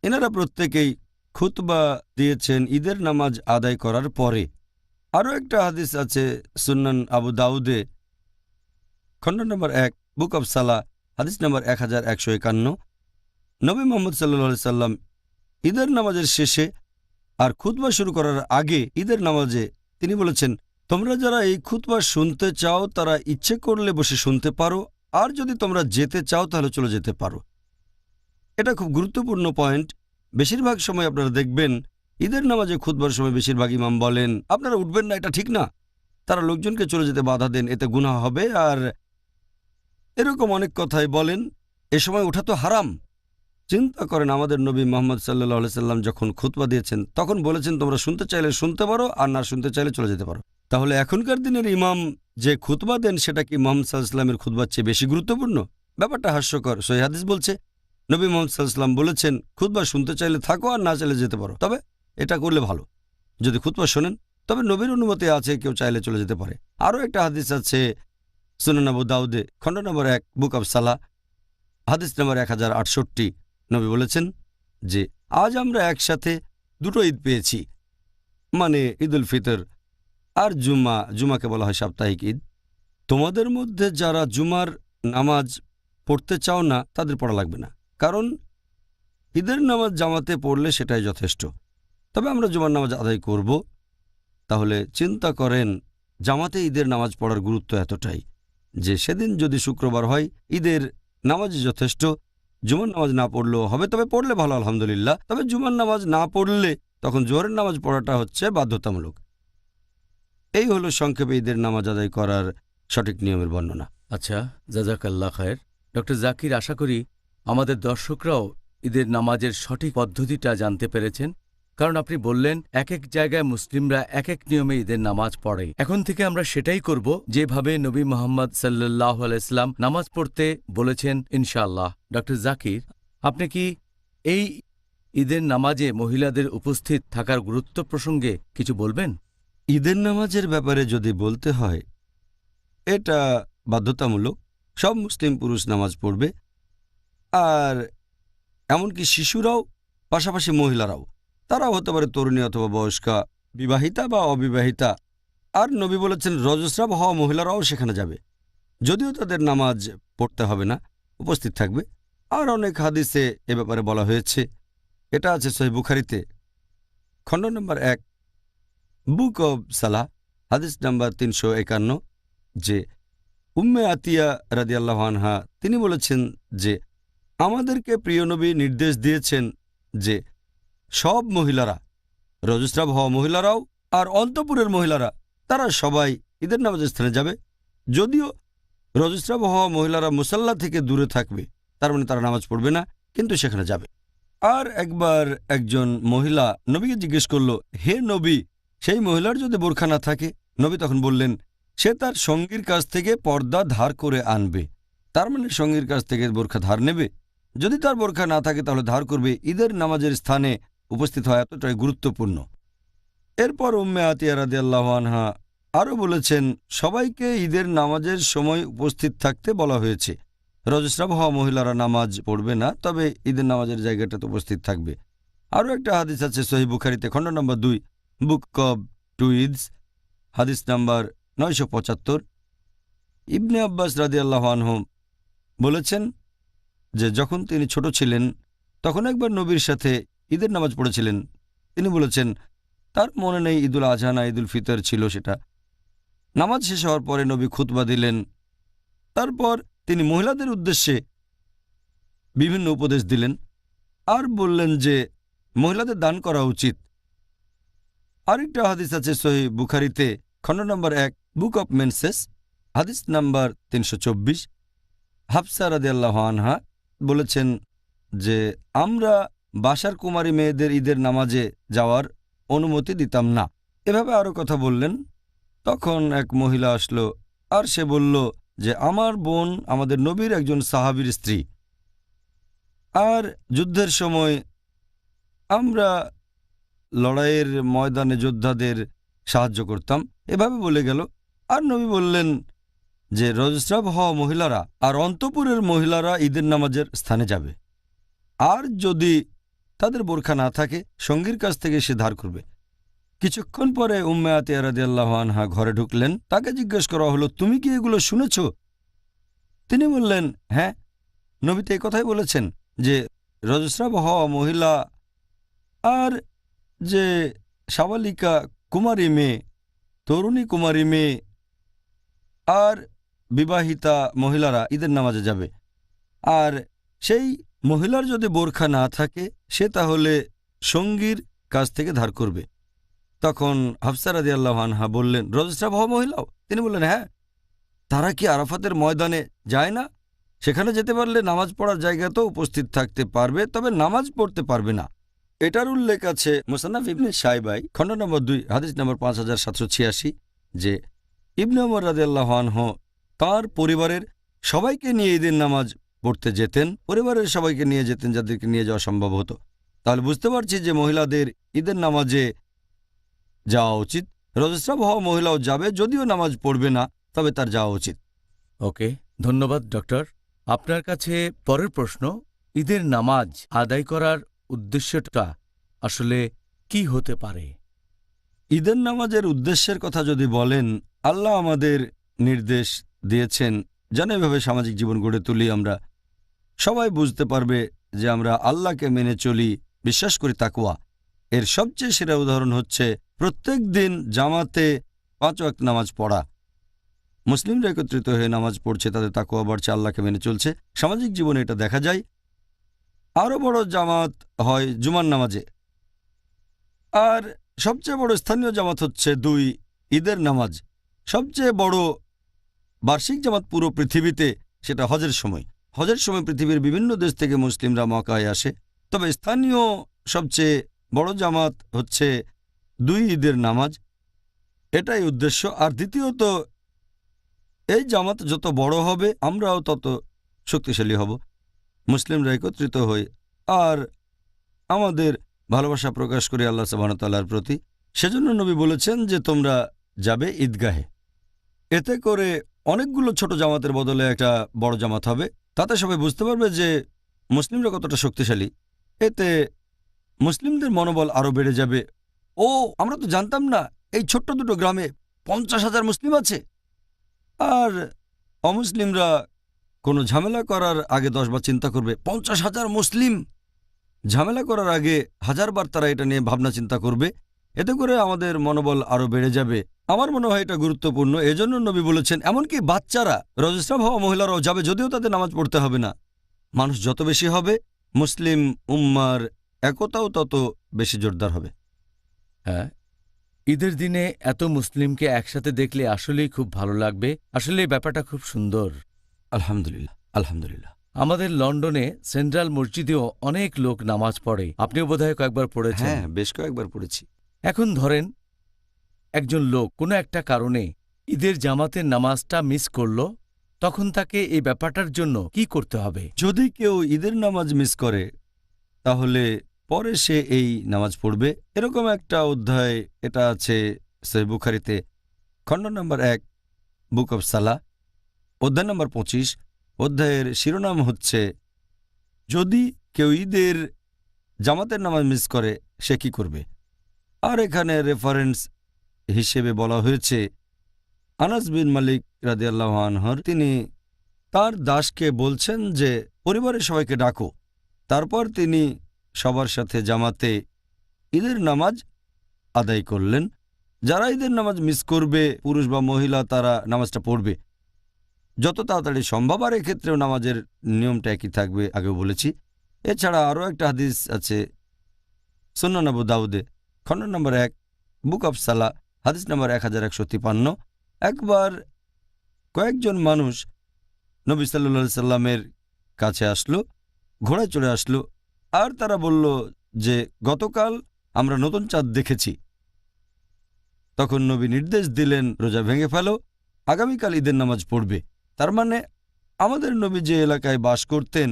এনারা প্রত্যেকেই খুতবা দিয়েছেন ঈদের নামাজ আদায় করার পরে। আরও একটা হাদিস আছে সুনান আবু দাউদে খণ্ড নম্বর 1, বুক অব সালাহ, হাদিস নম্বর 1151। নবী মুহাম্মদ সাল্লাল্লাহু আলাইহি সাল্লাম ঈদের নামাজের শেষে আর খুতবা শুরু করার আগে ঈদের নামাজে তিনি বলেছেন, তোমরা যারা এই খুতবা শুনতে চাও তারা ইচ্ছে করলে বসে শুনতে পারো, আর যদি তোমরা যেতে চাও তাহলে চলে যেতে পারো। এটা খুব গুরুত্বপূর্ণ পয়েন্ট। বেশিরভাগ সময় আপনারা দেখবেন ঈদের নামাজে খুতবার সময় বেশিরভাগ ইমাম বলেন, আপনারা উঠবেন না, এটা ঠিক না। তারা লোকজনকে চলে যেতে বাধা দেন, এতে গুনাহ হবে, আর এরকম অনেক কথাই বলেন। এ সময় ওঠা তো হারাম। চিন্তা করেন, আমাদের নবী মুহাম্মদ সাল্লাল্লাহু আলাইহি সাল্লাম যখন খুতবা দিয়েছেন তখন বলেছেন তোমরা শুনতে চাইলে শুনতে পারো, আর না শুনতে চাইলে চলে যেতে পারো। তাহলে এখনকার দিনের ইমাম যে খুতবা দেন সেটা কি মুহাম্মদ সাল্লাল্লাহু আলাইহি সাল্লামের খুতবার চেয়ে বেশি গুরুত্বপূর্ণ? ব্যাপারটা হাস্যকর। সহিহ হাদিস বলছে নবী মুহাম্মদ সাল্লাল্লাহু আলাইহি সাল্লাম বলেছেন খুতবা শুনতে চাইলে থাকো, আর না চাইলে যেতে পারো। তবে এটা করলে ভালো, যদি খুতবা শোনেন। তবে নবীর অনুমতি আছে, কেউ চাইলে চলে যেতে পারে। আরও একটা হাদিস আছে সুনান আবু দাউদে খণ্ড নম্বর 1, বুক অব সালাহ, হাদিস নম্বর 1068। নবী বলেছেন যে আজ আমরা একসাথে দুটো ঈদ পেয়েছি, মানে ঈদুল ফিতর আর জুমাকে বলা হয় সাপ্তাহিক ঈদ। তোমাদের মধ্যে যারা জুমার নামাজ পড়তে চাও না তাদের পড়া লাগবে না, কারণ ঈদের নামাজ জামাতে পড়লে সেটাই যথেষ্ট। তবে আমরা জুমার নামাজ আদায় করব। তাহলে চিন্তা করেন, জামাতে ঈদের নামাজ পড়ার গুরুত্ব এতটাই যে সেদিন যদি শুক্রবার হয় ঈদের নামাজই যথেষ্ট, জুমার নামাজ না পড়লেও হবে, তবে পড়লে ভালো আলহামদুলিল্লাহ। তবে জুমার নামাজ না পড়লে তখন জোহরের নামাজ পড়াটা হচ্ছে বাধ্যতামূলক। এই হলো সংক্ষেপে ঈদের নামাজ আদায় করার সঠিক নিয়মের বর্ণনা। আচ্ছা, জাযাকাল্লাহ খায়ের। ডক্টর জাকির, আশা করি আমাদের দর্শকরাও ঈদের নামাজের সঠিক পদ্ধতিটা জানতে পেরেছেন, কারণ আপনি বললেন এক এক জায়গায় মুসলিমরা এক এক নিয়মে ঈদের নামাজ পড়ে। এখন থেকে আমরা সেটাই করব, যেভাবে নবী মুহাম্মদ সাল্লাল্লাহু আলাইহি সাল্লাম নামাজ পড়তে বলেছেন ইনশাআল্লাহ। ডক্টর জাকির, আপনি কি এই ঈদের নামাজে মহিলাদের উপস্থিত থাকার গুরুত্ব প্রসঙ্গে কিছু বলবেন? ঈদের নামাজের ব্যাপারে যদি বলতে হয়, এটা বাধ্যতামূলক। সব মুসলিম পুরুষ নামাজ পড়বে, আর এমনকি শিশুরাও, পাশাপাশি মহিলারাও। তারাও হতে পারে তরুণী অথবা বয়স্কা, বিবাহিতা বা অবিবাহিতা। আর নবী বলেছেন রজস্রাব হওয়া মহিলারাও সেখানে যাবে, যদিও তাদের নামাজ পড়তে হবে না, উপস্থিত থাকবে। আর অনেক হাদিসে এ ব্যাপারে বলা হয়েছে। এটা আছে সহিহ বুখারীতে খণ্ড নম্বর 1, বুক অব সালাহ, হাদিস নাম্বার 351, যে উম্মে আতিয়া রাদিয়াল্লাহু আনহা তিনি বলেছেন যে আমাদেরকে প্রিয় নবী নির্দেশ দিয়েছেন যে সব মহিলারা, রজস্রাব হওয়া মহিলারাও আর অন্তঃপুরের মহিলারা, তারা সবাই ঈদের নামাজের স্থানে যাবে। যদিও রজস্রাব হওয়া মহিলারা মুসাল্লা থেকে দূরে থাকবে, তার মানে তারা নামাজ পড়বে না, কিন্তু সেখানে যাবে। আর একবার একজন মহিলা নবীকে জিজ্ঞেস করল, হে নবী, সেই মহিলার যদি বোরখা না থাকে? নবী তখন বললেন সে তার সঙ্গীর কাছ থেকে পর্দা ধার করে আনবে। তার মানে সঙ্গীর কাছ থেকে বোরখা ধার নেবে। যদি তার বোরখা না থাকে তাহলে ধার করবে। ঈদের নামাজের স্থানে উপস্থিত হওয়া এতটাই গুরুত্বপূর্ণ। এরপর উম্মে আতিয়া রাদিয়াল্লাহু আনহা আরও বলেছেন সবাইকে ঈদের নামাজের সময় উপস্থিত থাকতে বলা হয়েছে। রজস্রাব হওয়া মহিলারা নামাজ পড়বে না, তবে ঈদের নামাজের জায়গাটাতে উপস্থিত থাকবে। আরও একটা হাদিস আছে সহিহ বুখারীতে খণ্ড নম্বর 2, বুক অব টু ঈদস, হাদিস নাম্বার 975। ইবনে আব্বাস রাদিয়াল্লাহু আনহু বলেছেন যে যখন তিনি ছোট ছিলেন তখন একবার নবীর সাথে ঈদের নামাজ পড়েছিলেন। তিনি বলেছেন তার মনে নেই ঈদুল আজহা না ঈদুল ফিতর ছিল সেটা। নামাজ শেষ হওয়ার পরে নবী খুতবা দিলেন। তারপর তিনি মহিলাদের উদ্দেশ্যে বিভিন্ন উপদেশ দিলেন আর বললেন যে মহিলাদের দান করা উচিত। আরেকটা হাদিস আছে সহিহ বুখারীতে, খণ্ড নম্বর 1, বুক অব মেন্সেস, হাদিস নাম্বার 324। হাফসা রাদিয়াল্লাহু আনহা বলেছেন যে আমরা বাসার কুমারী মেয়েদের ঈদের নামাজে যাওয়ার অনুমতি দিতাম না। এভাবে আরও কথা বললেন। তখন এক মহিলা আসলো আর সে বলল যে আমার বোন আমাদের নবীর একজন সাহাবীর স্ত্রী, আর যুদ্ধের সময় আমরা লড়াইয়ের ময়দানে যোদ্ধাদের সাহায্য করতাম। এভাবে বলে গেল। আর নবী বললেন যে রজস্রাব হওয়া মহিলারা আর অন্তঃপুরের মহিলারা ঈদের নামাজের স্থানে যাবে, আর যদি তাদের বোরখা না থাকে সঙ্গীর কাছ থেকে সে ধার করবে। কিছুক্ষণ পরে উম্মে আতিয়া রাদিয়াল্লাহু আনহা ঘরে ঢুকলেন। তাকে জিজ্ঞেস করা হলো, তুমি কি এগুলো শুনেছ? তিনি বললেন, হ্যাঁ, নবী তো এই কথাই বলেছেন যে রজস্রাব হওয়া মহিলা আর যে সাবালিকা কুমারী মেয়ে, তরুণী কুমারী মেয়ে আর বিবাহিতা মহিলারা ঈদের নামাজে যাবে, আর সেই মহিলার যদি বোরখা না থাকে সে তাহলে সঙ্গীর কাছ থেকে ধার করবে। তখন হাফসা রাদিয়াল্লাহু আনহা বললেন, রজস্রাব হওয়া মহিলাও? তিনি বললেন, হ্যাঁ। তারা কি আরাফাতের ময়দানে যায় না? সেখানে যেতে পারলে নামাজ পড়ার জায়গাতেও উপস্থিত থাকতে পারবে, তবে নামাজ পড়তে পারবে না। এটার উল্লেখ আছে মুসান্নাফ ইবনে শাইবায়, খণ্ড নম্বর 2, হাদিস নম্বর 5786, যে ইবনে ওমর রাদিয়াল্লাহু আনহু তাঁর পরিবারের সবাইকে নিয়ে ঈদের নামাজ পড়তে যেতেন। পরিবারের সবাইকে নিয়ে যেতেন যাদেরকে নিয়ে যাওয়া সম্ভব হতো। তাহলে বুঝতে পারছি যে মহিলাদের ঈদের নামাজে যাওয়া উচিত। রজস্রাব হওয়া মহিলাও যাবে, যদিও নামাজ পড়বে না, তবে তার যাওয়া উচিত। ওকে, ধন্যবাদ ডক্টর। আপনার কাছে পরের প্রশ্ন, ঈদের নামাজ আদায় করার উদ্দেশ্যটা আসলে কি হতে পারে? ঈদের নামাজের উদ্দেশ্যের কথা যদি বলেন, আল্লাহ আমাদের নির্দেশ দিয়েছেন যেন এভাবে সামাজিক জীবন গড়ে তুলি। আমরা সবাই বুঝতে পারবে যে আমরা আল্লাহকে মেনে চলি, বিশ্বাস করি তাকওয়া। এর সবচেয়ে সেরা উদাহরণ হচ্ছে প্রত্যেক দিন জামাতে 5 ওয়াক্ত নামাজ পড়া। মুসলিমরা একত্রিত হয়ে নামাজ পড়ছে, তাদের তাকওয়া বাড়ছে, আল্লাহকে মেনে চলছে। সামাজিক জীবনে এটা দেখা যায়। আরও বড় জামাত হয় জুমার নামাজে, আর সবচেয়ে বড় স্থানীয় জামাত হচ্ছে 2 ঈদের নামাজ। সবচেয়ে বড় বার্ষিক জামাত পুরো পৃথিবীতে সেটা হজের সময়। হজের সময় পৃথিবীর বিভিন্ন দেশ থেকে মুসলিমরা মক্কায় আসে, তবে স্থানীয় সবচেয়ে বড় জামাত হচ্ছে 2 ঈদের নামাজ। এটাই উদ্দেশ্য। আর দ্বিতীয়ত, এই জামাত যত বড় হবে আমরাও তত শক্তিশালী হব। মুসলিমরা একত্রিত হই আর আমাদের ভালোবাসা প্রকাশ করি আল্লাহ সুবহানাহু ওয়া তাআলার প্রতি। সেজন্য নবী বলেছেন যে তোমরা যাবে ঈদগাহে। এতে করে অনেকগুলো ছোট জামাতের বদলে একটা বড় জামাত হবে। তাতে সবাই বুঝতে পারবে যে মুসলিমরা কতটা শক্তিশালী। এতে মুসলিমদের মনোবল আরও বেড়ে যাবে। ও, আমরা তো জানতাম না এই ছোট্ট দুটো গ্রামে 50,000 মুসলিম আছে। আর অমুসলিমরা কোনো ঝামেলা করার আগে 10 বার চিন্তা করবে। 50,000 মুসলিম, ঝামেলা করার আগে 1000 বার তারা এটা নিয়ে ভাবনা চিন্তা করবে। এতে করে আমাদের মনোবল আরও বেড়ে যাবে। আমার মনে হয় এটা গুরুত্বপূর্ণ। এজন্য নবী বলেছেন এমনকি বাচ্চারা, রজস্রাব হওয়া মহিলারাও যাবে, যদিও তাদের নামাজ পড়তে হবে না। মানুষ যত বেশি হবে, মুসলিম উম্মার একতাও তত বেশি জোরদার হবে। হ্যাঁ, ঈদের দিনে এত মুসলিমকে একসাথে দেখলে আসলেই খুব ভালো লাগবে। আসলে এই ব্যাপারটা খুব সুন্দর। আলহামদুলিল্লাহ, আলহামদুলিল্লাহ। আমাদের লন্ডনে সেন্ট্রাল মসজিদেও অনেক লোক নামাজ পড়ে। আপনিও বোধহয় কয়েকবার পড়েছেন। হ্যাঁ, বেশ কয়েকবার পড়েছি। এখন ধরেন একজন লোক কোনো একটা কারণে ঈদের জামাতের নামাজটা মিস করল, তখন তাকে এই ব্যাপারটার জন্য কি করতে হবে? যদি কেউ ঈদের নামাজ মিস করে তাহলে পরে সে এই নামাজ পড়বে। এরকম একটা অধ্যায় এটা আছে সহিহ বুখারীতে, খণ্ড নম্বর 1, বুক অব সালাহ, অধ্যায় নম্বর 25। অধ্যায়ের শিরোনাম হচ্ছে যদি কেউ ঈদের জামাতের নামাজ মিস করে সে কি করবে। আর এখানে রেফারেন্স হিসেবে বলা হয়েছে আনাস বিন মালিক রাদিয়াল্লাহু আনহু, তিনি তার দাসকে বলছেন যে পরিবারের সবাইকে ডাকো, তারপর তিনি সবার সাথে জামাতে ঈদের নামাজ আদায় করলেন। যারা ঈদের নামাজ মিস করবে, পুরুষ বা মহিলা, তারা নামাজটা পড়বে যত তাড়াতাড়ি সম্ভব, আর এক্ষেত্রেও নামাজের নিয়মটা একই থাকবে, আগেও বলেছি। এছাড়া আরও একটা হাদিস আছে সুনান আবু দাউদে, খণ্ড নম্বর 1, বুক অফ সালা, হাদিস নম্বর 1153। একবার কয়েকজন মানুষ নবী সাল্লাল্লাহু সাল্লামের কাছে আসলো, ঘোড়ায় চড়ে আসলো, আর তারা বলল যে গতকাল আমরা নতুন চাঁদ দেখেছি। তখন নবী নির্দেশ দিলেন, রোজা ভেঙে ফেলো, আগামীকাল ঈদের নামাজ পড়বে। তার মানে আমাদের নবী যে এলাকায় বাস করতেন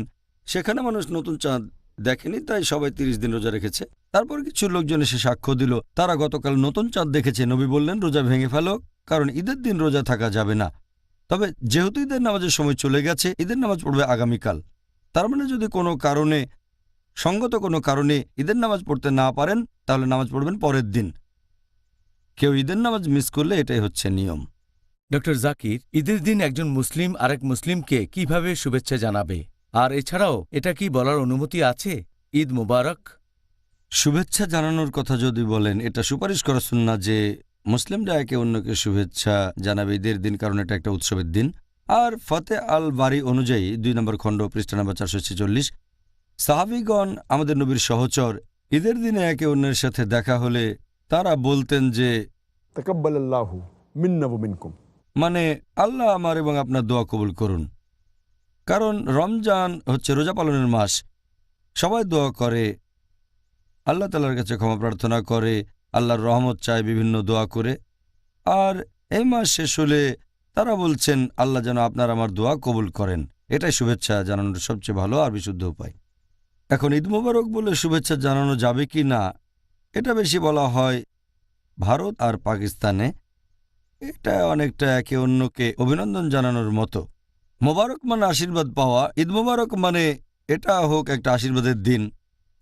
সেখানে মানুষ নতুন চাঁদ দেখেনি, তাই সবাই 30 দিন রোজা রেখেছে। তারপর কিছু লোকজন এসে সাক্ষ্য দিল তারা গতকাল নতুন চাঁদ দেখেছে। নবী বললেন, রোজা ভেঙে ফেলো, কারণ ঈদের দিন রোজা থাকা যাবে না। তবে যেহেতু ঈদের নামাজের সময় চলে গেছে, ঈদের নামাজ পড়বে আগামীকাল। তার মানে যদি কোনো কারণে, সঙ্গত কোনো কারণে ঈদের নামাজ পড়তে না পারেন, তাহলে নামাজ পড়বেন পরের দিন। কেউ ঈদের নামাজ মিস করলে এটাই হচ্ছে নিয়ম। ডক্টর জাকির, ঈদের দিন একজন মুসলিম আরেক মুসলিমকে কিভাবে শুভেচ্ছা জানাবে? আর এছাড়াও এটা কি বলার অনুমতি আছে, ঈদ মুবারক? শুভেচ্ছা জানানোর কথা যদি বলেন, এটা সুপারিশ করা সুন্নাহ যে মুসলিমরা একে অন্যকে শুভেচ্ছা জানাবে ঈদের দিন, কারণ এটা একটা উৎসবের দিন। আর ফতে আল বারি অনুযায়ী 2 নম্বর খণ্ড, পৃষ্ঠা নম্বর 446, সাহাবীগণ আমাদের নবীর সহচর, ঈদের দিনে একে অন্যের সাথে দেখা হলে তারা বলতেন যে তাকাব্বালাল্লাহু মিন্না ওয়া মিনকুম, মানে আল্লাহ আমার এবং আপনার দোয়া কবুল করুন। কারণ রমজান হচ্ছে রোজা পালনের মাস, সবাই দোয়া করে, আল্লাহ তাআলার কাছে ক্ষমা প্রার্থনা করে, আল্লাহর রহমত চায় বিভিন্ন দোয়া করে। আর এই মাস শেষ হলে তারা বলছেন, আল্লাহ যেন আপনার আমার দোয়া কবুল করেন। এটাই শুভেচ্ছা জানানোর সবচেয়ে ভালো আর বিশুদ্ধ উপায়। এখন ঈদ মোবারক বলে শুভেচ্ছা জানানো যাবে কি না, এটা বেশি বলা হয় ভারত আর পাকিস্তানে। এটা অনেকটা একে অন্যকে অভিনন্দন জানানোর মতো। মোবারক মানে আশীর্বাদ পাওয়া, ঈদ মোবারক মানে এটা হোক একটা আশীর্বাদের দিন।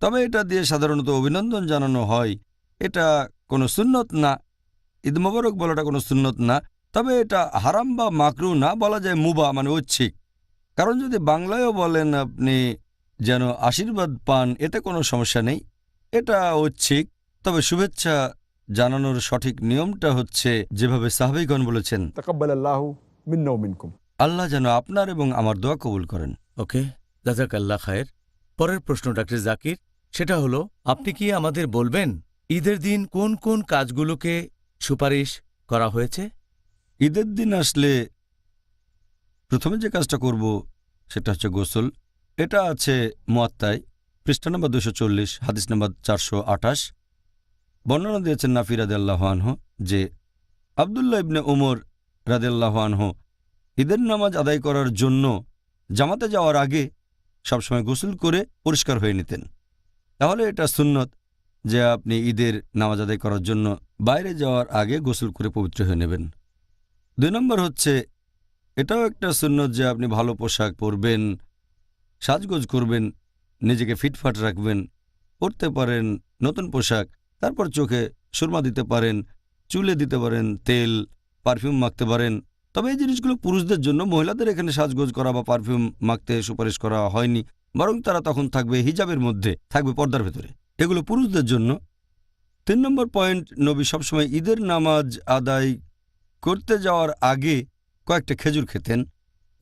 তবে এটা দিয়ে সাধারণত অভিনন্দন জানানো হয়, এটা কোনো সুন্নত না। ঈদ মোবারক বলাটা কোনো সুন্নত না, তবে এটা হারাম বা মাকরু না, বলা যায় মুবা মানে ঐচ্ছিক। কারণ যদি বাংলায়ও বলেন আপনি যেন আশীর্বাদ পান, এতে কোনো সমস্যা নেই, এটা ঐচ্ছিক। তবে শুভেচ্ছা জানানোর সঠিক নিয়মটা হচ্ছে যেভাবে সাহাবীগণ বলেছেন, তাকাব্বালাল্লাহু মিন্না ওয়া মিনকুম। আল্লাহ যেন আপনার এবং আমার দোয়া কবুল করেন। ওকে, জাযাকাল্লাহ খায়ের। পরের প্রশ্ন ডক্টর জাকির, সেটা হলো, আপনি কি আমাদের বলবেন ঈদের দিন কোন কোন কাজগুলোকে সুপারিশ করা হয়েছে? ঈদের দিন আসলে প্রথমে যে কাজটা করব সেটা হচ্ছে গোসল। এটা আছে মুয়াত্তায়, পৃষ্ঠা নম্বর 240, হাদিস নম্বর 428। বর্ণনা দিয়েছেন নাফি রাদিয়াল্লাহু আনহু যে আবদুল্লাহ ইবনে উমর রাদিয়াল্লাহু আনহু ঈদের নামাজ আদায় করার জন্য জামাতে যাওয়ার আগে সবসময় গোসল করে পরিষ্কার হয়ে নিতেন। তাহলে এটা সুন্নত যে আপনি ঈদের নামাজ আদায় করার জন্য বাইরে যাওয়ার আগে গোসল করে পবিত্র হয়ে নেবেন। 2 নম্বর হচ্ছে, এটাও একটা সুন্নত যে আপনি ভালো পোশাক পরবেন, সাজগোজ করবেন, নিজেকে ফিটফাট রাখবেন, পরতে পারেন নতুন পোশাক, তারপর চোখে সুরমা দিতে পারেন, চুলে দিতে পারেন তেল, পারফিউম মাখতে পারেন। তবে এই জিনিসগুলো পুরুষদের জন্য, মহিলাদের এখানে সাজগোজ করা বা পারফিউম মাখতে সুপারিশ করা হয়নি, বরং তারা তখন থাকবে হিজাবের মধ্যে, থাকবে পর্দার ভেতরে। এগুলো পুরুষদের জন্য। 3 নম্বর পয়েন্ট, নবী সবসময় ঈদের নামাজ আদায় করতে যাওয়ার আগে কয়েকটা খেজুর খেতেন।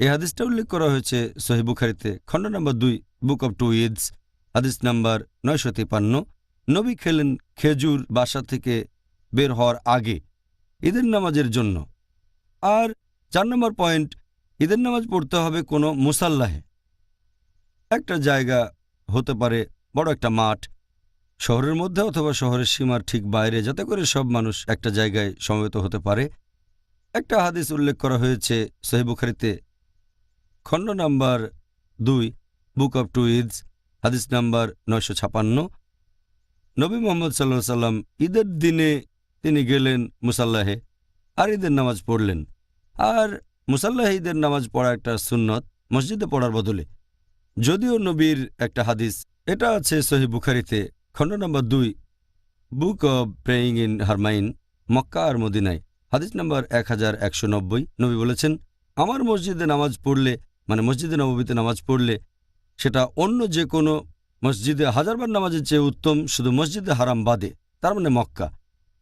এই হাদিসটা উল্লেখ করা হয়েছে সহিহ বুখারীতে, খণ্ড নম্বর 2, বুক অব 2 ঈদস, হাদিস নাম্বার 953। নবী খেলেন খেজুর বাসা থেকে বের হওয়ার আগে ঈদের নামাজের জন্য। আর 4 নম্বর পয়েন্ট, ঈদের নামাজ পড়তে হবে কোনো মুসাল্লাহে, একটা জায়গা, হতে পারে বড় একটা মাঠ, শহরের মধ্যে অথবা শহরের সীমার ঠিক বাইরে, যাতে করে সব মানুষ একটা জায়গায় সমবেত হতে পারে। একটা হাদিস উল্লেখ করা হয়েছে সহিহ বুখারীতে, খণ্ড নাম্বার 2, বুক অব 2 ঈদস, হাদিস নাম্বার 956। নবী মুহাম্মদ সাল্লাল্লাহু আলাইহি সাল্লাম ঈদের দিনে তিনি গেলেন মুসাল্লাহে আর ঈদের নামাজ পড়লেন। আর মুসাল্লাহে ঈদের নামাজ পড়া একটা সুন্নত মসজিদে পড়ার বদলে। যদিও নবীর একটা হাদিস, এটা আছে সহিহ বুখারীতে, খণ্ড number 2, book of praying in Haramain, Mecca আর মদিনায়, হাদিস নাম্বার 1190। নবী বলেছেন, আমার মসজিদে নামাজ পড়লে, মানে মসজিদে নববীতে নামাজ পড়লে, সেটা অন্য যে কোনো মসজিদে হাজারবার নামাজের চেয়ে উত্তম শুধু মসজিদে হারাম বাদে, তার মানে মক্কা।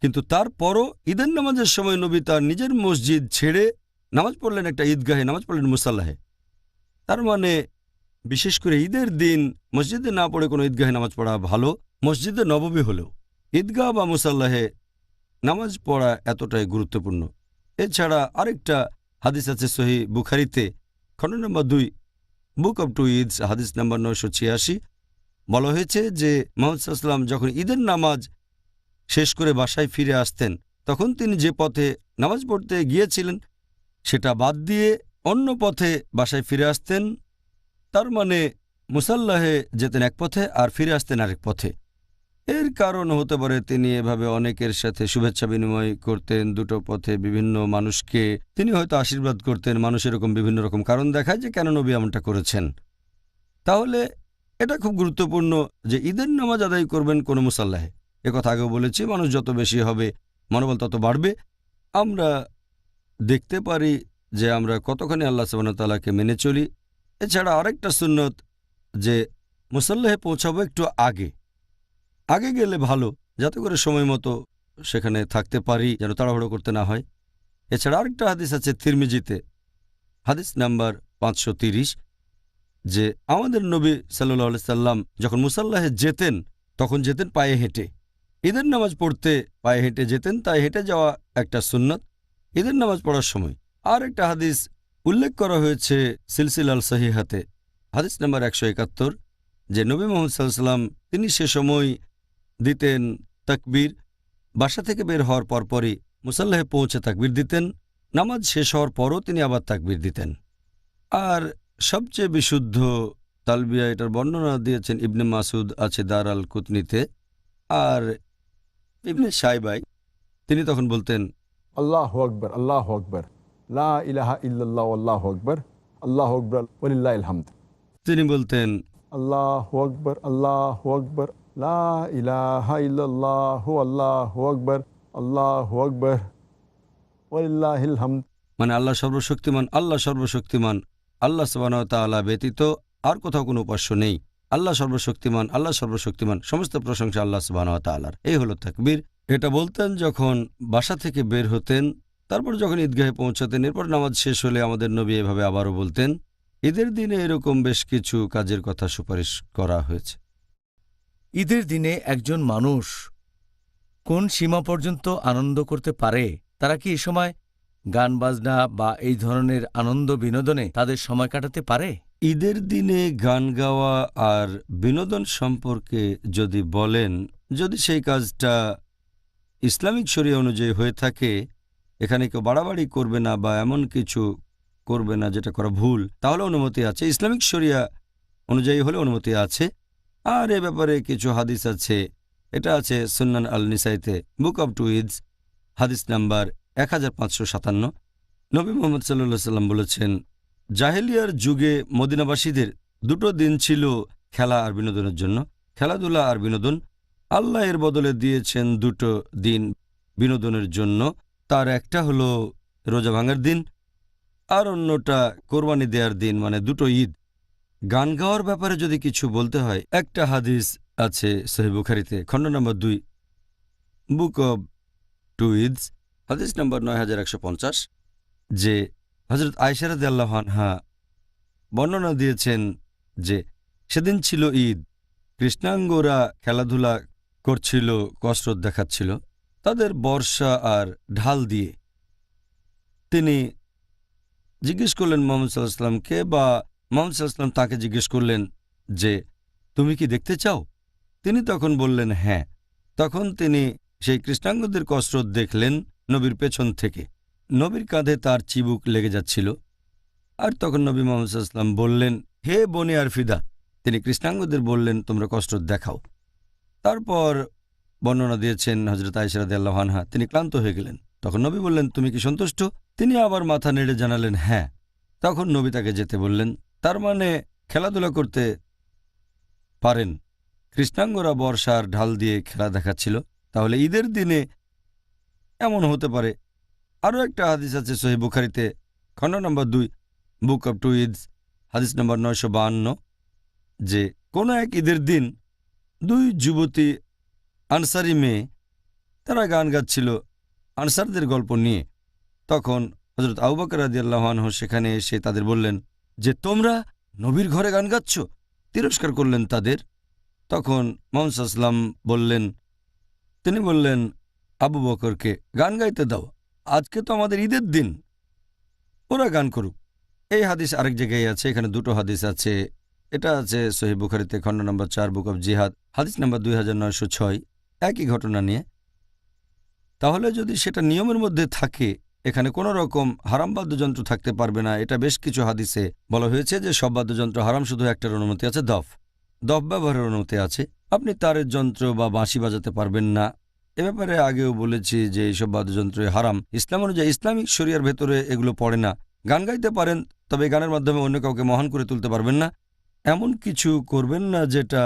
কিন্তু তারপরও ঈদের নামাজের সময় নবী তার নিজের মসজিদ ছেড়ে নামাজ পড়লেন একটা ঈদগাহে, নামাজ পড়লেন মুসাল্লাহে। তার মানে বিশেষ করে ঈদের দিন মসজিদে না পড়ে কোনো ঈদগাহে নামাজ পড়া ভালো, মসজিদে নববী হলেও। ঈদগাহ বা মুসাল্লাহে নামাজ পড়া এতটাই গুরুত্বপূর্ণ। এছাড়া আরেকটা হাদিস আছে সহিহ বুখারীতে, খণ্ড নম্বর 2, বুক অব টু ঈদস, হাদিস নম্বর 986। বলা হয়েছে যে মুহাম্মদ সাল্লাল্লাহু আলাইহি ওয়াসাল্লাম যখন ঈদের নামাজ শেষ করে বাসায় ফিরে আসতেন, তখন তিনি যে পথে নামাজ পড়তে গিয়েছিলেন সেটা বাদ দিয়ে অন্য পথে বাসায় ফিরে আসতেন। তার মানে মুসাল্লাহে যেতেন এক পথে আর ফিরে আসতেন আরেক পথে। এর কারণ হতে পারে তিনি এভাবে অনেকের সাথে শুভেচ্ছা বিনিময় করতেন, দুটো পথে বিভিন্ন মানুষকে তিনি হয়তো আশীর্বাদ করতেন। মানুষ এরকম বিভিন্ন রকম কারণ দেখায় যে কেন নবী এমনটা করেছেন। তাহলে এটা খুব গুরুত্বপূর্ণ যে ঈদের নামাজ আদায় করবেন কোনো মুসাল্লাহে। একথা আগেও বলেছি, মানুষ যত বেশি হবে মনোবল তত বাড়বে। আমরা দেখতে পারি যে আমরা কতখানি আল্লাহ সুবহানাহু ওয়া তাআলাকে মেনে চলি। এছাড়া আরেকটা সুন্নত যে মুসাল্লাহে পৌঁছাবো একটু আগে আগে গেলে ভালো, যাতে করে সময় মতো সেখানে থাকতে পারি, যেন তাড়াহুড়ো করতে না হয়। এছাড়া আরেকটা হাদিস আছে তিরমিজিতে, হাদিস নাম্বার 530, যে আমাদের নবী সাল্লাল্লাহু আলাইহি সাল্লাম যখন মুসাল্লাহে যেতেন তখন যেতেন পায়ে হেঁটে। ঈদের নামাজ পড়তে পায়ে হেঁটে যেতেন, তাই হেঁটে যাওয়া একটা সুন্নত ঈদের নামাজ পড়ার সময়। আর একটা হাদিস উল্লেখ করা হয়েছে সিলসিলাল সহিহাতে, হাদিস নাম্বার 171, যে নবী মুহাম্মদ সাল্লাল্লাহু আলাইহি সাল্লাম তিনি সে সময় দিতেন তাকবীর। বাসা থেকে বের হওয়ার পরপরই মুসাল্লাহে পৌঁছে তাকবীর দিতেন, নামাজ শেষ হওয়ার পরও তিনি আবার তাকবীর দিতেন। আর সবচেয়ে বিশুদ্ধ তালবিয়া, এটার বর্ণনা দিয়েছেন ইবনে মাসুদ, আছে দার আল কুতনিতে। আর ইবনে সাইবাই তিনি তখন বলতেন, আল্লাহু আকবার, আল্লাহু আকবার, লা ইলাহা ইল্লাল্লাহু আল্লাহু আকবার, আল্লাহু আকবার ওয়ালিল্লাহিল হামদ। তিনি বলতেন আল্লাহু আকবার, আল্লাহু আকবার, লা ইলাহা ইল্লাল্লাহু আল্লাহু আকবার, আল্লাহু আকবার ওয়ালিল্লাহিল হামদ। মানে আল্লাহ সর্বশক্তিমান, আল্লাহ সর্বশক্তিমান, আল্লাহ সুবহানাহু ওয়া তাআলা ব্যতীত আর কোথাও কোনো উপাস্য নেই। আল্লাহ সর্বশক্তিমান, আল্লাহ সর্বশক্তিমান, সমস্ত প্রশংসা আল্লাহ সুবহানাহু ওয়া তাআলার। এই হলো তাকবীর। এটা বলতেন যখন বাসা থেকে বের হতেন, তারপর যখন ঈদগাহে পৌঁছাতেন, এরপর নামাজ শেষ হলে আমাদের নবী এভাবে আবারও বলতেন। ঈদের দিনে এরকম বেশ কিছু কাজের কথা সুপারিশ করা হয়েছে। ঈদের দিনে একজন মানুষ কোন সীমা পর্যন্ত আনন্দ করতে পারে? তারা কি এ সময় গান বাজনা বা এই ধরনের আনন্দ বিনোদনে তাদের সময় কাটাতে পারে? ঈদের দিনে গান গাওয়া আর বিনোদন সম্পর্কে যদি বলেন, যদি সেই কাজটা ইসলামিক শরিয়া অনুযায়ী হয়ে থাকে, এখানে কেউ বাড়াবাড়ি করবে না বা এমন কিছু করবে না যেটা করা ভুল, তাহলে অনুমতি আছে। ইসলামিক শরিয়া অনুযায়ী হলে অনুমতি আছে। আর এ ব্যাপারে কিছু হাদিস আছে। এটা আছে সুন্নান আল নিসাইতে, বুক অব টু ঈদস, হাদিস নাম্বার 1557। নবী মুহাম্মদ সাল্লাল্লাহু আলাইহি সাল্লাম বলেছেন, জাহেলিয়ার যুগে মদিনাবাসীদের দুটো দিন ছিল খেলা আর বিনোদনের জন্য, খেলাধুলা আর বিনোদন। আল্লাহ এর বদলে দিয়েছেন দুটো দিন বিনোদনের জন্য। তার একটা হলো রোজা ভাঙার দিন, আর অন্যটা কোরবানি দেওয়ার দিন, মানে দুটো ঈদ। গান গাওয়ার ব্যাপারে যদি কিছু বলতে হয়, একটা হাদিস আছে সহিহ বুখারীতে, খণ্ড নম্বর 2, বুক অব টু ঈদস, হাদিস নম্বর 9150, যে হযরত আয়েশা রাদিয়াল্লাহু আনহা বর্ণনা দিয়েছেন যে সেদিন ছিল ঈদ। কৃষ্ণাঙ্গরা খেলাধুলা করছিল, কসরত দেখাচ্ছিল তাদের বর্ষা আর ঢাল দিয়ে। তিনি জিজ্ঞেস করলেন মুহাম্মদ সাল্লাল্লাহু আলাইহি সাল্লামকে, বা মুহাম্মদ সাল্লাল্লাহু আলাইহি সাল্লাম তাকে জিজ্ঞেস করলেন যে তুমি কি দেখতে চাও? তিনি তখন বললেন হ্যাঁ। তখন তিনি সেই কৃষ্ণাঙ্গদের কসরত দেখলেন নবীর পেছন থেকে। নবীর কাঁধে তার চিবুক লেগে যাচ্ছিল। আর তখন নবী মুহাম্মদ সাল্লাল্লাহু আলাইহি সাল্লাম বললেন, হে বনি আরফিদা। তিনি কৃষ্ণাঙ্গদের বললেন, তোমরা কসরত দেখাও। তারপর বর্ণনা দিয়েছেন হযরত আয়েশা রাদিয়াল্লাহু আনহা, তিনি ক্লান্ত হয়ে গেলেন। তখন নবী বললেন, তুমি কি সন্তুষ্ট? তিনি আবার মাথা নেড়ে জানালেন হ্যাঁ। তখন নবী তাকে যেতে বললেন। তার মানে খেলাধুলা করতে পারেন। কৃষ্ণাঙ্গরা বর্ষার ঢাল দিয়ে খেলা দেখাচ্ছিল, তাহলে ঈদের দিনে এমন হতে পারে। আরও একটা হাদিস আছে সহিহ বুখারীতে, খণ্ড নম্বর 2, বুক অব টু ঈদস, হাদিস নম্বর 952, যে কোনো এক ঈদের দিন দুই যুবতী আনসারি মেয়ে তারা গান গাচ্ছিল আনসারদের গল্প নিয়ে। তখন হযরত আবু বকর রাদিয়াল্লাহু আনহু সেখানে এসে তাদের বললেন যে তোমরা নবীর ঘরে গান গাচ্ছ, তিরস্কার করলেন তাদের। তখন মুহাম্মদ সাল্লাল্লাহু আলাইহি ওয়াসাল্লাম বললেন, তিনি বললেন আবু বকরকে, গান গাইতে দাও, আজকে তো আমাদের ঈদের দিন, ওরা গান করুক। এই হাদিস আরেক জায়গায় আছে, এখানে দুটো হাদিস আছে। এটা আছে সহিহ বুখারীতে খণ্ড নম্বর 4 বুক অব জিহাদ হাদিস নম্বর 2906, একই ঘটনা নিয়ে। তাহলে যদি সেটা নিয়মের মধ্যে থাকে, এখানে কোনো রকম হারাম বাদ্যযন্ত্র থাকতে পারবে না। এটা বেশ কিছু হাদিসে বলা হয়েছে যে সব বাদ্যযন্ত্র হারাম, শুধু একটার অনুমতি আছে, দফ ব্যবহারের অনুমতি আছে। আপনি তারের যন্ত্র বা বাঁশি বাজাতে পারবেন না। এ ব্যাপারে আগেও বলেছি যে এইসব বাদ্যযন্ত্র হারাম। ইসলাম অনুযায়ী ইসলামিক শরিয়ার ভেতরে এগুলো পড়ে না। গান গাইতে পারেন, তবে গানের মাধ্যমে অন্য কাউকে মহান করে তুলতে পারবেন না। এমন কিছু করবেন না যেটা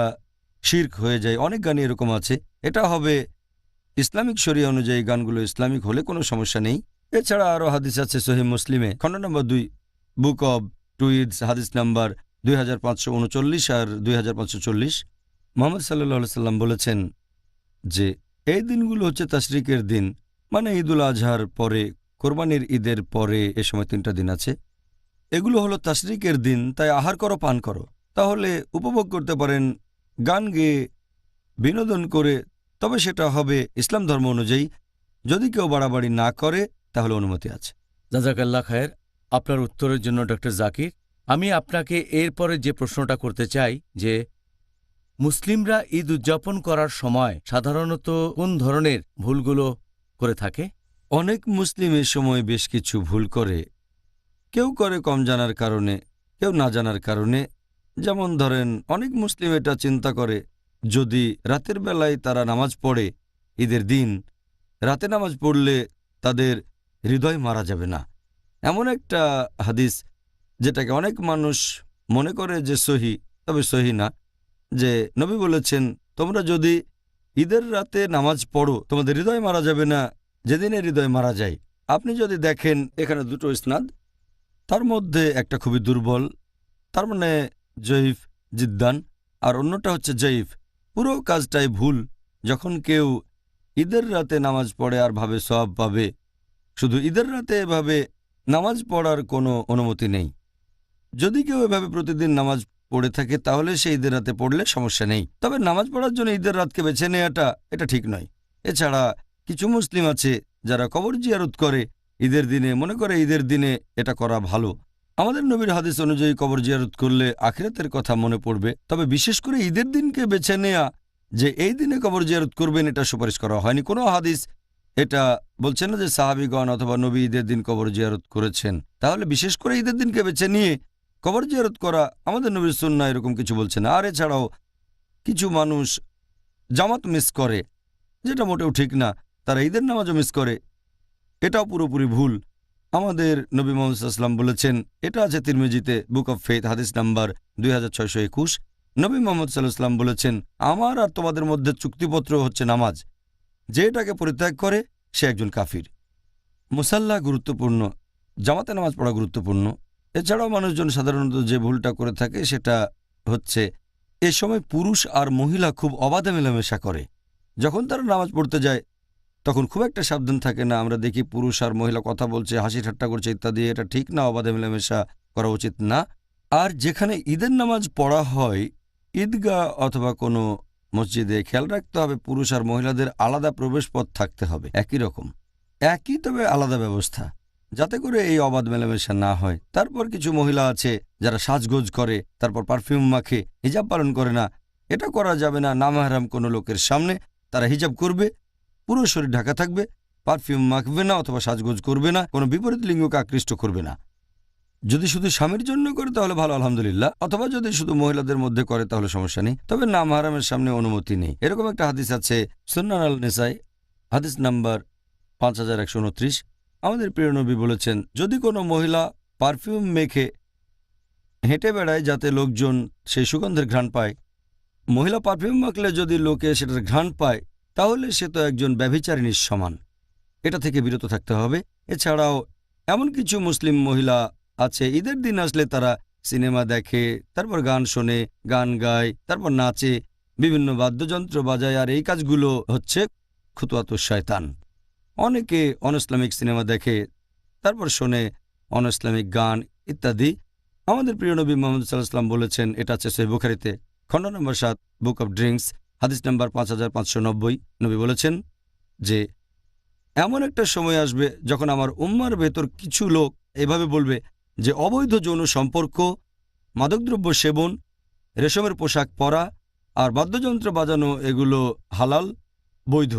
শিরক হয়ে যায়। অনেক গানই এরকম আছে। এটা হবে ইসলামিক শরিয়া অনুযায়ী, গানগুলো ইসলামিক হলে কোনো সমস্যা নেই। এছাড়া আরও হাদিস আছে সহিহ মুসলিমে খণ্ড নম্বর 2 বুক অব টুইডস হাদিস নাম্বার 2539 আর 2540। মুহাম্মদ সাল্লাল্লাহু আলাইহি সাল্লাম বলেছেন যে এই দিনগুলো হচ্ছে তাশরিকের দিন, মানে ঈদুল আজহার পরে, কোরবানির ঈদের পরে। এ সময় 3টা দিন আছে। এগুলো হলো তাশরিকের দিন, তাই আহার করো, পান করো। তাহলে উপভোগ করতে পারেন গান গেয়ে, বিনোদন করে, তবে সেটা হবে ইসলাম ধর্ম অনুযায়ী। যদি কেউ বাড়াবাড়ি না করে তাহলে অনুমতি আছে। জাযাকাল্লাহ খায়ের আপনার উত্তরের জন্য ডক্টর জাকির। আমি আপনাকে এরপরে যে প্রশ্নটা করতে চাই যে মুসলিমরা ঈদ উদযাপন করার সময় সাধারণত কোন ধরনের ভুলগুলো করে থাকে? অনেক মুসলিম এ সময় বেশ কিছু ভুল করে। কেউ করে কম জানার কারণে, কেউ না জানার কারণে। যেমন ধরেন, অনেক মুসলিম এটা চিন্তা করে যদি রাতের বেলায় তারা নামাজ পড়ে, ঈদের দিন রাতে নামাজ পড়লে তাদের হৃদয় মারা যাবে না। এমন একটা হাদিস যেটাকে অনেক মানুষ মনে করে যে সহি, তবে সহি না, যে নবী বলেছেন তোমরা যদি ঈদের রাতে নামাজ পড়ো তোমাদের হৃদয় মারা যাবে না যেদিনে হৃদয় মারা যায়। আপনি যদি দেখেন এখানে দুটো ইসনাদ, তার মধ্যে একটা খুবই দুর্বল, তার মানে জয়ীফ জিদ্দান, আর অন্যটা হচ্ছে জয়ীফ। পুরো কাজটাই ভুল। যখন কেউ ঈদের রাতে নামাজ পড়ে আর ভাবে সওয়াব পাবে, শুধু ঈদের রাতে এভাবে নামাজ পড়ার কোনো অনুমতি নেই। যদি কেউ এভাবে প্রতিদিন নামাজ পড়ে থাকে তাহলে সে ঈদের রাতে পড়লে সমস্যা নেই, তবে নামাজ পড়ার জন্য ঈদের রাতকে বেছে নেওয়াটা এটা ঠিক নয়। এছাড়া কিছু মুসলিম আছে যারা কবর জিয়ারত করে ঈদের দিনে, মনে করে ঈদের দিনে এটা করা ভালো। আমাদের নবীর হাদিস অনুযায়ী কবর জিয়ারত করলে আখিরাতের কথা মনে পড়বে, তবে বিশেষ করে ঈদের দিনকে বেছে নেয়া যে এই দিনে কবর জিয়ারত করবেন এটা সুপারিশ করা হয়নি। কোনো হাদিস এটা বলছে না যে সাহাবীগণ অথবা নবী ঈদের দিন কবর জিয়ারত করেছেন। তাহলে বিশেষ করে ঈদের দিনকে বেছে নিয়ে কবর জিয়ারত করা আমাদের নবীর সুন্নাহ এরকম কিছু বলছে না। আর এছাড়াও কিছু মানুষ জামাত মিস করে, যেটা মোটেও ঠিক না। তারা ঈদের নামাজও মিস করে, এটাও পুরোপুরি ভুল। আমাদের নবী মুহাম্মদ সাল্লাল্লাহু আলাইহি ওয়াসাল্লাম বলেছেন, এটা আছে তিরমিজিতে বুক অব ফেথ হাদিস নাম্বার 2621। নবী মুহাম্মদ সাল্লাল্লাহু আলাইহি ওয়াসাল্লাম বলেছেন, আমার আর তোমাদের মধ্যে চুক্তিপত্র হচ্ছে নামাজ, যে এটাকে পরিত্যাগ করে সে একজন কাফির। মুসাল্লা গুরুত্বপূর্ণ, জামাতে নামাজ পড়া গুরুত্বপূর্ণ। এছাড়াও মানুষজন সাধারণত যে ভুলটা করে থাকে সেটা হচ্ছে এ সময় পুরুষ আর মহিলা খুব অবাধে মেলামেশা করে। যখন তারা নামাজ পড়তে যায় তখন খুব একটা সাবধান থাকে না। আমরা দেখি পুরুষ আর মহিলা কথা বলছে, হাসি ঠাট্টা করছে ইত্যাদি। এটা ঠিক না, অবাধে মেলামেশা করা উচিত না। আর যেখানে ঈদের নামাজ পড়া হয়, ঈদগাহ অথবা কোনো মসজিদে, খেয়াল রাখতে হবে পুরুষ আর মহিলাদের আলাদা প্রবেশ পথ থাকতে হবে, একই রকম, একই তবে আলাদা ব্যবস্থা, যাতে করে এই অবাধ মেলামেশা না হয়। তারপর কিছু মহিলা আছে যারা সাজগোজ করে, তারপর পারফিউম মাখে, হিজাব পালন করে না। এটা করা যাবে না নামাহরাম কোনো লোকের সামনে। তারা হিজাব করবে, পুরো শরীর ঢাকা থাকবে, পারফিউম মাখবে না অথবা সাজগোজ করবে না, কোনো বিপরীত লিঙ্গকে আকৃষ্ট করবে না। যদি শুধু স্বামীর জন্য করে তাহলে ভালো, আলহামদুলিল্লাহ, অথবা যদি শুধু মহিলাদের মধ্যে করে তাহলে সমস্যা নেই, তবে নামাহরামের সামনে অনুমতি নেই। এরকম একটা হাদিস আছে সুন্নান আল নিসাই হাদিস নাম্বার 5129। আমাদের প্রিয় নবী বলেছেন, যদি কোনো মহিলা পারফিউম মেখে হেঁটে বেড়ায় যাতে লোকজন সেই সুগন্ধের ঘ্রাণ পায়, মহিলা পারফিউম মাখলে যদি লোকে সেটার ঘ্রাণ পায় তাহলে সে তো একজন ব্যভিচারিণীর সমান। এটা থেকে বিরত থাকতে হবে। এছাড়াও এমন কিছু মুসলিম মহিলা আছে ঈদের দিন আসলে তারা সিনেমা দেখে, তারপর গান শোনে, গান গায়, তারপর নাচে, বিভিন্ন বাদ্যযন্ত্র বাজায়, আর এই কাজগুলো হচ্ছে খুতুয়াতুশ শয়তান। অনেকে অনইসলামিক সিনেমা দেখে, তারপর শোনে অনইসলামিক গান ইত্যাদি। আমাদের প্রিয় নবী মুহাম্মদ সাল্লাল্লাহু আলাইহি ওয়াসাল্লাম বলেছেন, এটা আছে সহিহ বুখারীতে, খণ্ড নম্বর 7, বুক অব ড্রিঙ্কস, হাদিস নাম্বার 5590। নবী বলেছেন যে এমন একটা সময় আসবে যখন আমার উম্মার ভেতর কিছু লোক এভাবে বলবে যে অবৈধ যৌন সম্পর্ক, মাদকদ্রব্য সেবন, রেশমের পোশাক পরা আর বাদ্যযন্ত্র বাজানো এগুলো হালাল, বৈধ।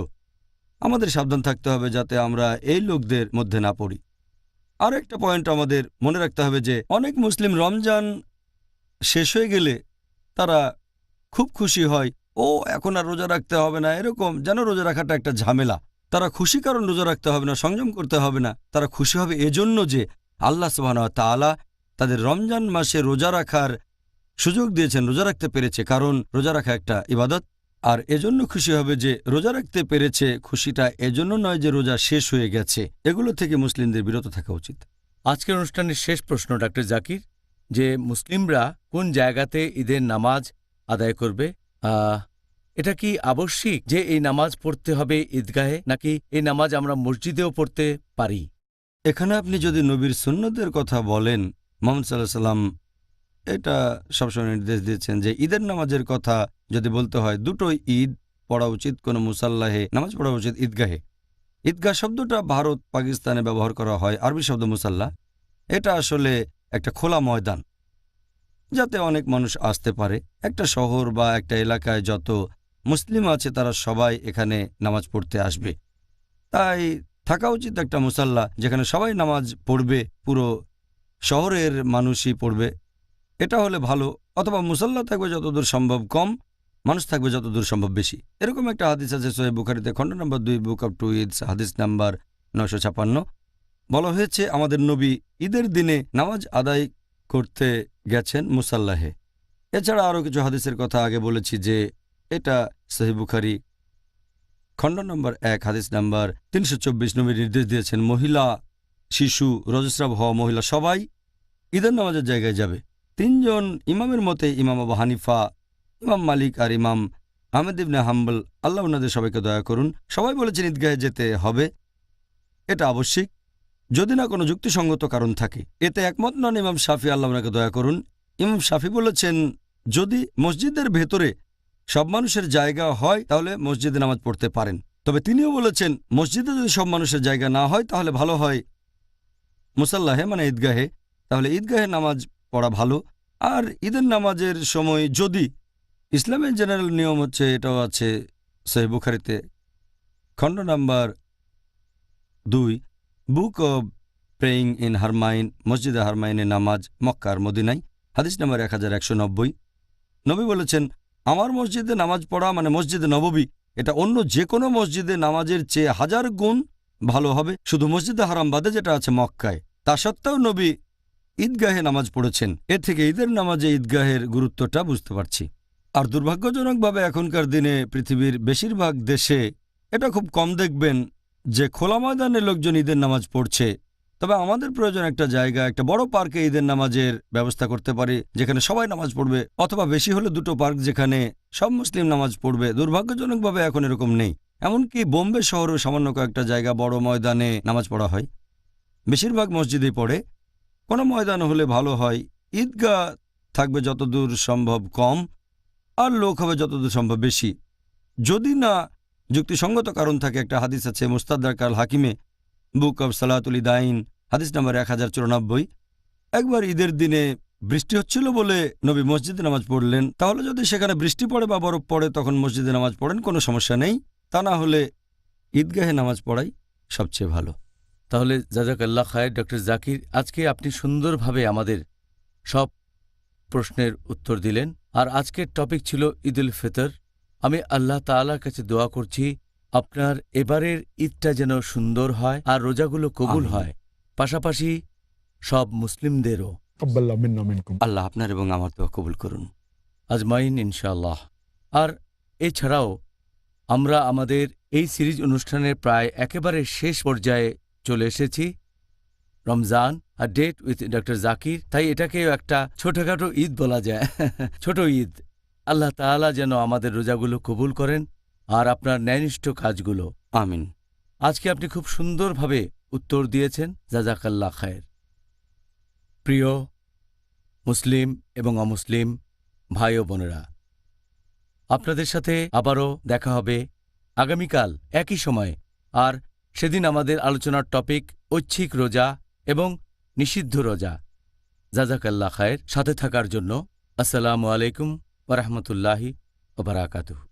আমাদের সাবধান থাকতে হবে যাতে আমরা এই লোকদের মধ্যে না পড়ি। আর একটা পয়েন্ট আমাদের মনে রাখতে হবে যে অনেক মুসলিম রমজান শেষ হয়ে গেলে তারা খুব খুশি হয়, ও এখন আর রোজা রাখতে হবে না, এরকম যেন রোজা রাখাটা একটা ঝামেলা। তারা খুশি কারণ রোজা রাখতে হবে না, সংযম করতে হবে না, তারা খুশি হবে এজন্য যে আল্লাহ সুবহানাহু ওয়া তাআলা তাদের রমজান মাসে রোজা রাখার সুযোগ দিয়েছেন, রোজা রাখতে পেরেছে, কারণ রোজা রাখা একটা ইবাদত। আর এজন্য খুশি হবে যে রোজা রাখতে পেরেছে, খুশিটা এজন্য নয় যে রোজা শেষ হয়ে গেছে। এগুলো থেকে মুসলিমদের বিরত থাকা উচিত। আজকের অনুষ্ঠানের শেষ প্রশ্ন ডক্টর জাকির, যে মুসলিমরা কোন জায়গাতে ঈদের নামাজ আদায় করবে? এটা কি আবশ্যিক যে এই নামাজ পড়তে হবে ঈদগাহে, নাকি এই নামাজ আমরা মসজিদেও পড়তে পারি? এখানে আপনি যদি নবীর সুন্নতের কথা বলেন, মুহাম্মদ সাল্লাল্লাহু আলাইহি ওয়াসাল্লাম এটা সবসময় নির্দেশ দিয়েছেন যে ঈদের নামাজের কথা যদি বলতে হয়, দুটোই ঈদ পড়া উচিত, কোনো মুসাল্লাহে নামাজ পড়া উচিত ঈদগাহে। ঈদগাহ শব্দটা ভারত পাকিস্তানে ব্যবহার করা হয়, আরবি শব্দ মুসাল্লা। এটা আসলে একটা খোলা ময়দান যাতে অনেক মানুষ আসতে পারে। একটা শহর বা একটা এলাকায় যত মুসলিম আছে তারা সবাই এখানে নামাজ পড়তে আসবে, তাই থাকা উচিত একটা মুসাল্লা যেখানে সবাই নামাজ পড়বে, পুরো শহরের মানুষই পড়বে। এটা হলে ভালো। অথবা মুসাল্লা থাকবে যতদূর সম্ভব কম, মানুষ থাকবে যতদূর সম্ভব বেশি। এরকম একটা হাদিস আছে সহিহ বুখারীতে, খণ্ড নম্বর 2, বুক অব টু ঈদস, হাদিস নাম্বার 956। বলা হয়েছে আমাদের নবী ঈদের দিনে নামাজ আদায় করতে গেছেন মুসাল্লাহে। এছাড়া আরও কিছু হাদিসের কথা আগে বলেছি যে এটা সহিহ বুখারী, খণ্ড নম্বর 1, হাদিস নাম্বার 324। নবী নির্দেশ দিয়েছেন মহিলা, শিশু, রজস্রাব হওয়া মহিলা সবাই ঈদের নামাজের জায়গায় যাবে। 3 জন ইমামের মতে, ইমাম আবু হানিফা, ইমাম মালিক আর ইমাম আহমেদ ইবনে হাম্বল, আল্লাহ ওনাদের সবাইকে দয়া করুন, সবাই বলেছেন ঈদগাহে যেতে হবে। এটা আবশ্যিক যদি না কোনো যুক্তিসঙ্গত কারণ থাকে। এতে একমত নন ইমাম শাফি, আল্লাহ ওনাকে দয়া করুন। ইমাম শাফি বলেছেন যদি মসজিদের ভেতরে সব মানুষের জায়গা হয় তাহলে মসজিদে নামাজ পড়তে পারেন। তবে তিনিও বলেছেন মসজিদে যদি সব মানুষের জায়গা না হয় তাহলে ভালো হয় মুসাল্লাহে মানে ঈদগাহে, তাহলে ঈদগাহে নামাজ পড়া ভালো। আর ঈদের নামাজের সময় যদি ইসলামের জেনারেল নিয়ম হচ্ছে, এটাও আছে সহিহ বুখারীতে, খণ্ড number 2, book of praying in Haramain, মসজিদে হারমাইনে নামাজ মক্কার মদিনায়, হাদিস নাম্বার 1190। নবী বলেছেন আমার মসজিদে নামাজ পড়া মানে মসজিদে নববী, এটা অন্য যে কোনো মসজিদে নামাজের চেয়ে 1000 গুণ ভালো হবে, শুধু মসজিদে হারাম বাদে যেটা আছে মক্কায়। তা সত্ত্বেও নবী ঈদগাহে নামাজ পড়েছেন। এর থেকে ঈদের নামাজে ঈদগাহের গুরুত্বটা বুঝতে পারছি। আর দুর্ভাগ্যজনকভাবে এখনকার দিনে পৃথিবীর বেশিরভাগ দেশে এটা খুব কম দেখবেন যে খোলা ময়দানে লোকজন ঈদের নামাজ পড়ছে। তবে আমাদের প্রয়োজন একটা জায়গা, একটা বড় পার্কে ঈদের নামাজের ব্যবস্থা করতে পারি যেখানে সবাই নামাজ পড়বে, অথবা বেশি হলে 2টো পার্ক যেখানে সব মুসলিম নামাজ পড়বে। দুর্ভাগ্যজনকভাবে এখন এরকম নেই। এমনকি বোম্বে শহরেও সামান্য কয়েকটা জায়গা বড় ময়দানে নামাজ পড়া হয়, বেশিরভাগ মসজিদেই পড়ে। কোনো ময়দান হলে ভালো হয়। ঈদগাহ থাকবে যতদূর সম্ভব কম, আর লোক হবে যতদূর সম্ভব বেশি। যদি না যুক্তিসঙ্গত কারণ থাকে, একটা হাদিস আছে মুস্তাদরাক আল হাকিমে, বুক অব সালাতুল ইদাইন, হাদিস নাম্বার 1094। একবার ঈদের দিনে বৃষ্টি হচ্ছিল বলে নবী মসজিদে নামাজ পড়লেন। তাহলে যদি সেখানে বৃষ্টি পড়ে বা বরফ পড়ে তখন মসজিদে নামাজ পড়েন, কোনো সমস্যা নেই। তা না হলে ঈদগাহে নামাজ পড়াই সবচেয়ে ভালো। তাহলে জাযাকাল্লাহ খায়ের ডক্টর জাকির, আজকে আপনি সুন্দরভাবে আমাদের সব প্রশ্নের উত্তর দিলেন। আর আজকের টপিক ছিল ঈদুল ফিতর। আমি আল্লাহ তাআলার কাছে দোয়া করছি আপনার এবারের ঈদটা যেন সুন্দর হয় আর রোজাগুলো কবুল আমিন। হয়, পাশাপাশি সব মুসলিমদেরও। তাকাব্বাল্লাহু মিন্না ওয়া মিনকুম। আল্লাহ আপনার এবং আমার দোয়া কবুল করুন। আজমাইন ইনশাআল্লাহ। আর এছাড়াও আমরা আমাদের এই সিরিজ অনুষ্ঠানের প্রায় একেবারে শেষ পর্যায়ে চলে এসেছি। রমজান আর ডেট উইথ ডক্টর জাকির, তাই এটাকেও একটা ছোটখাটো ঈদ বলা যায়। ছোট ঈদ। আল্লাহ তাআলা যেন আমাদের রোজাগুলো কবুল করেন আর আপনার ন্যায়নিষ্ঠ কাজগুলো। আমিন। আজকে আপনি খুব সুন্দরভাবে উত্তর দিয়েছেন, জাযাকাল্লাহ খায়ের। প্রিয় মুসলিম এবং অমুসলিম ভাই ও বোনেরা, আপনাদের সাথে আবারও দেখা হবে আগামীকাল একই সময়ে। আর সেদিন আমাদের আলোচনার টপিক ঐচ্ছিক রোজা এবং নিষিদ্ধ রোজা। জাযাকাল্লাহ খায়ের। সাথে থাকার জন্য আসসালামু আলাইকুম ওয়া রাহমাতুল্লাহি ওয়া বারাকাতুহু।